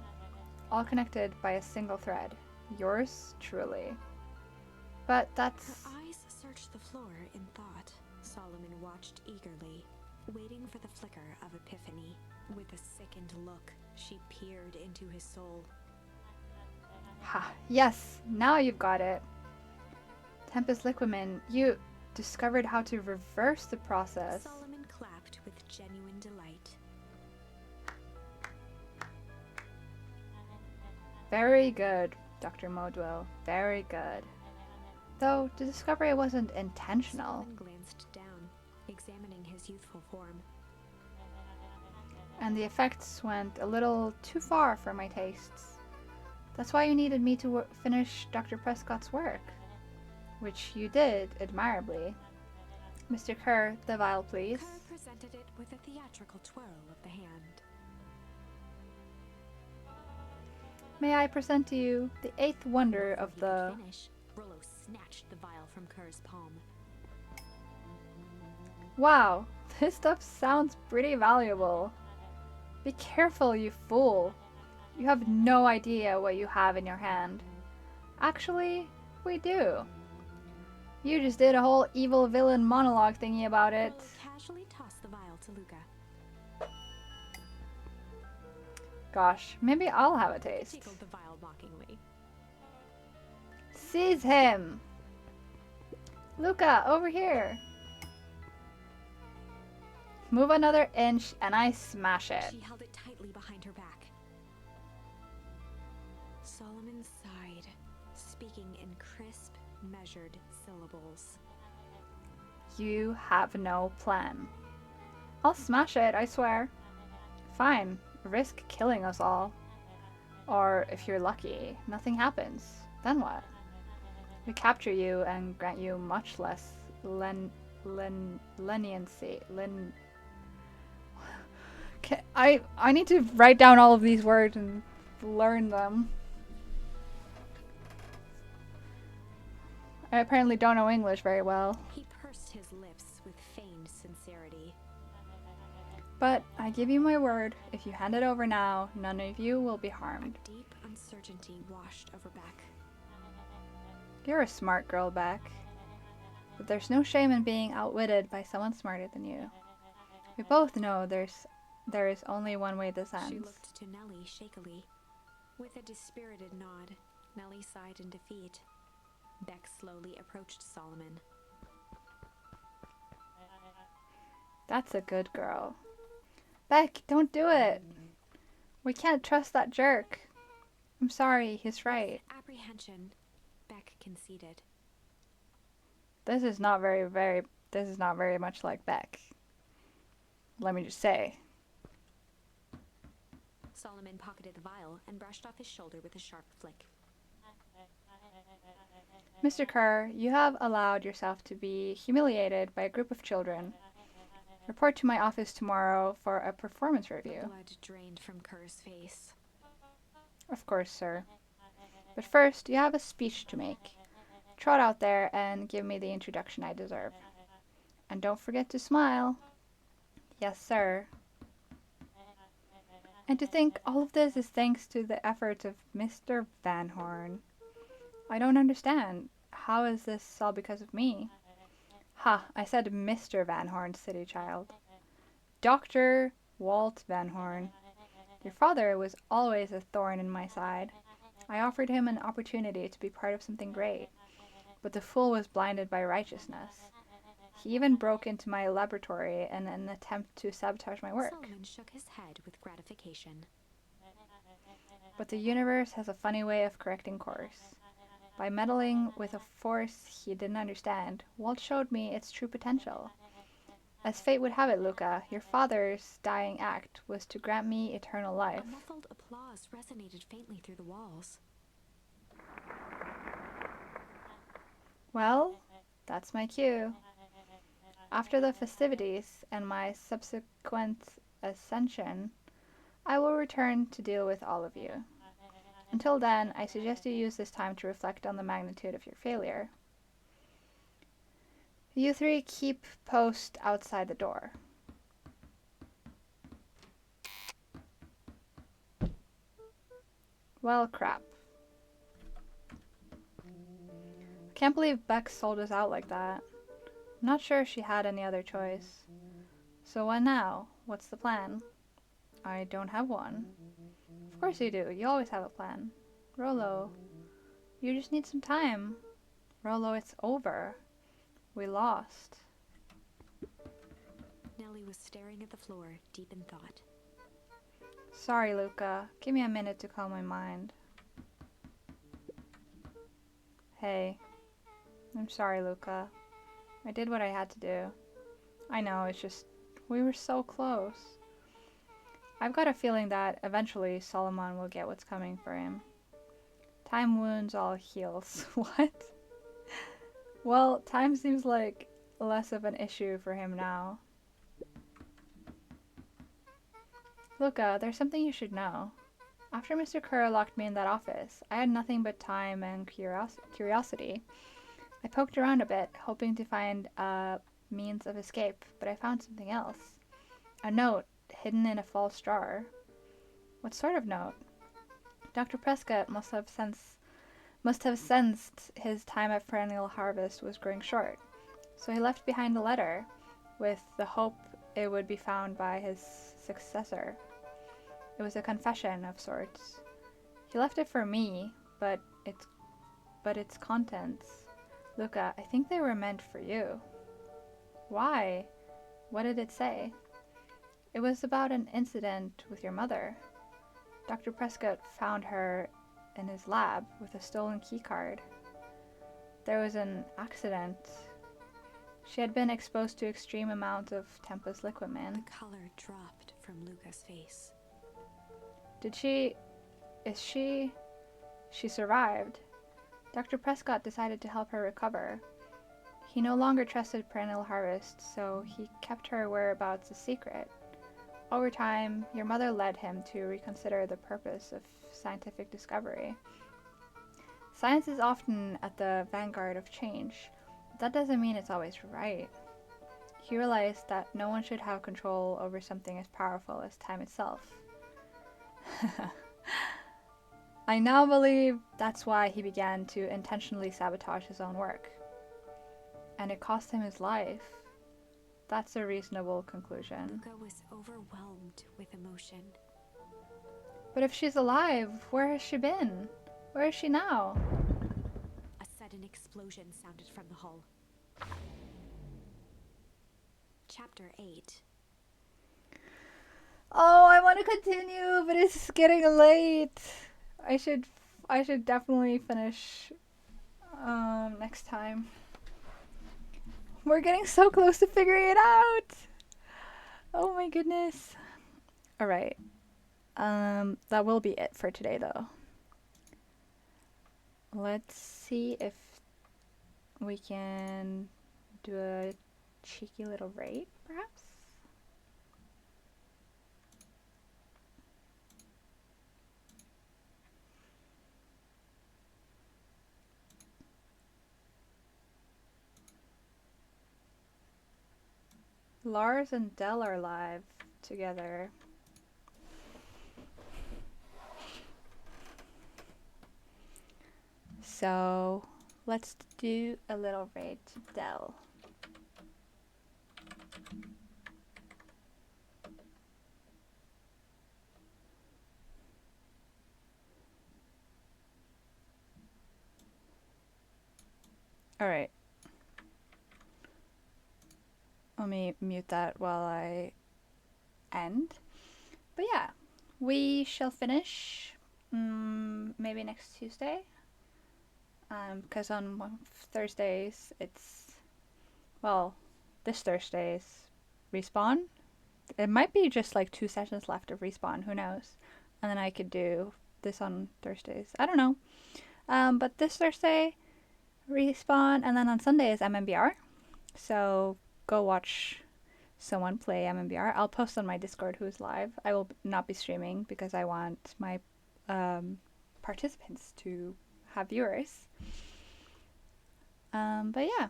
All connected by a single thread. Yours truly. But that's... Her eyes searched the floor in thought. Solomon watched eagerly, waiting for the flicker of epiphany. With a sickened look, she peered into his soul. Ha, yes, now you've got it. Tempest Liquidman, you discovered how to reverse the process. Solomon clapped with genuine delight. Very good, Dr. Modwell. Very good. Though the discovery wasn't intentional. Solomon glanced down, examining his youthful form. And the effects went a little too far for my tastes. That's why you needed me to finish Dr. Prescott's work. Which you did, admirably. Mr. Kerr, the vial, please. Kerr presented it with a theatrical twirl of the hand. May I present to you the eighth wonder of the... Finish, Rollo snatched the vial from Kerr's palm. Wow, this stuff sounds pretty valuable. Be careful, you fool. You have no idea what you have in your hand. Actually, we do. You just did a whole evil villain monologue thingy about it. Rollo casually tossed the vial to Luca. Gosh, maybe I'll have a taste. Tickled the vial mockingly. Seize him! Luca, over here! Move another inch and I smash it. She held it tightly behind her back. Solomon sighed, speaking in crisp, measured syllables. You have no plan. I'll smash it, I swear. Fine, risk killing us all. Or, if you're lucky, nothing happens. Then what? We capture you and grant you much less leniency. I need to write down all of these words and learn them. I apparently don't know English very well. He pursed his lips with feigned sincerity. But I give you my word, if you hand it over now, none of you will be A harmed. deep uncertainty washed over Beck. You're a smart girl, Beck. But there's no shame in being outwitted by someone smarter than you. We both know there is only one way this She ends. looked to Nellie shakily. With a dispirited nod, Nellie sighed in defeat. Beck slowly approached Solomon. That's a good girl. Beck, don't do it. We can't trust that jerk. I'm sorry, he's right. With apprehension, Beck conceded. This is not very much like Beck. Let me just say. Solomon pocketed the vial and brushed off his shoulder with a sharp flick. Mr. Kerr, you have allowed yourself to be humiliated by a group of children. Report to my office tomorrow for a performance review. Blood drained from Kerr's face. Of course, sir. But first, you have a speech to make. Trot out there and give me the introduction I deserve. And don't forget to smile. Yes, sir. And to think all of this is thanks to the efforts of Mr. Van Horn. I don't understand. How is this all because of me? Ha, I said Mr. Van Horn, silly child. Dr. Walt Van Horn. Your father was always a thorn in my side. I offered him an opportunity to be part of something great, but the fool was blinded by righteousness. He even broke into my laboratory in an attempt to sabotage my work. Solomon shook his head with gratification. But the universe has a funny way of correcting course. By meddling with a force he didn't understand, Walt showed me its true potential. As fate would have it, Luca, your father's dying act was to grant me eternal life. A muffled applause resonated faintly through the walls. Well, that's my cue. After the festivities and my subsequent ascension, I will return to deal with all of you. Until then, I suggest you use this time to reflect on the magnitude of your failure. You three keep post outside the door. Well, crap. Can't believe Beck sold us out like that. I'm not sure she had any other choice. So what now? What's the plan? I don't have one. Of course you do. You always have a plan. Rolo, you just need some time. Rolo, it's over. We lost. Nellie was staring at the floor, deep in thought. Sorry, Luca. Give me a minute to calm my mind. Hey. I'm sorry, Luca. I did what I had to do. I know, it's just, we were so close. I've got a feeling that eventually Solomon will get what's coming for him. Time wounds all heals. What? Well, time seems like less of an issue for him now. Luca, there's something you should know. After Mr. Kerr locked me in that office, I had nothing but time and curiosity. I poked around a bit, hoping to find a means of escape, but I found something else. A note hidden in a false drawer. What sort of note? Dr. Prescott must have sensed his time at Perennial Harvest was growing short, so he left behind a letter, with the hope it would be found by his successor. It was a confession of sorts. He left it for me, but its contents, Luca, I think they were meant for you. Why? What did it say? It was about an incident with your mother. Dr. Prescott found her in his lab with a stolen keycard. There was an accident. She had been exposed to extreme amounts of Tempus liquamen. The color dropped from Luca's face. She survived. Dr. Prescott decided to help her recover. He no longer trusted Perennial Harvest, so he kept her whereabouts a secret. Over time, your mother led him to reconsider the purpose of scientific discovery. Science is often at the vanguard of change, but that doesn't mean it's always right. He realized that no one should have control over something as powerful as time itself. I now believe that's why he began to intentionally sabotage his own work. And it cost him his life. That's a reasonable conclusion. Luca was overwhelmed with emotion. But if she's alive, where has she been? Where is she now? A sudden explosion sounded from the hull. Chapter 8. Oh, I want to continue, but it's getting late. I should definitely finish next time. We're getting so close to figuring it out. Oh my goodness. All right. That will be it for today though. Let's see if we can do a cheeky little rate, perhaps. Lars and Dell are live together. So let's do a little raid to Dell. Alright. Let me mute that while I end. But yeah, we shall finish maybe next Tuesday. Because on Thursdays it's, well, this Thursday's Respawn. It might be just like 2 sessions left of Respawn, who knows? And then I could do this on Thursdays. I don't know. But this Thursday, Respawn, and then on Sunday is MMBR. So go watch someone play MMBR. I'll post on my Discord who's live. I will not be streaming because I want my participants to have viewers. But yeah,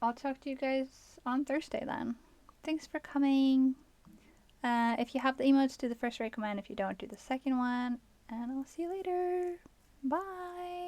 I'll talk to you guys on Thursday then. Thanks for coming. If you have the emotes, do the first recommend. If you don't, do the second one. And I'll see you later. Bye.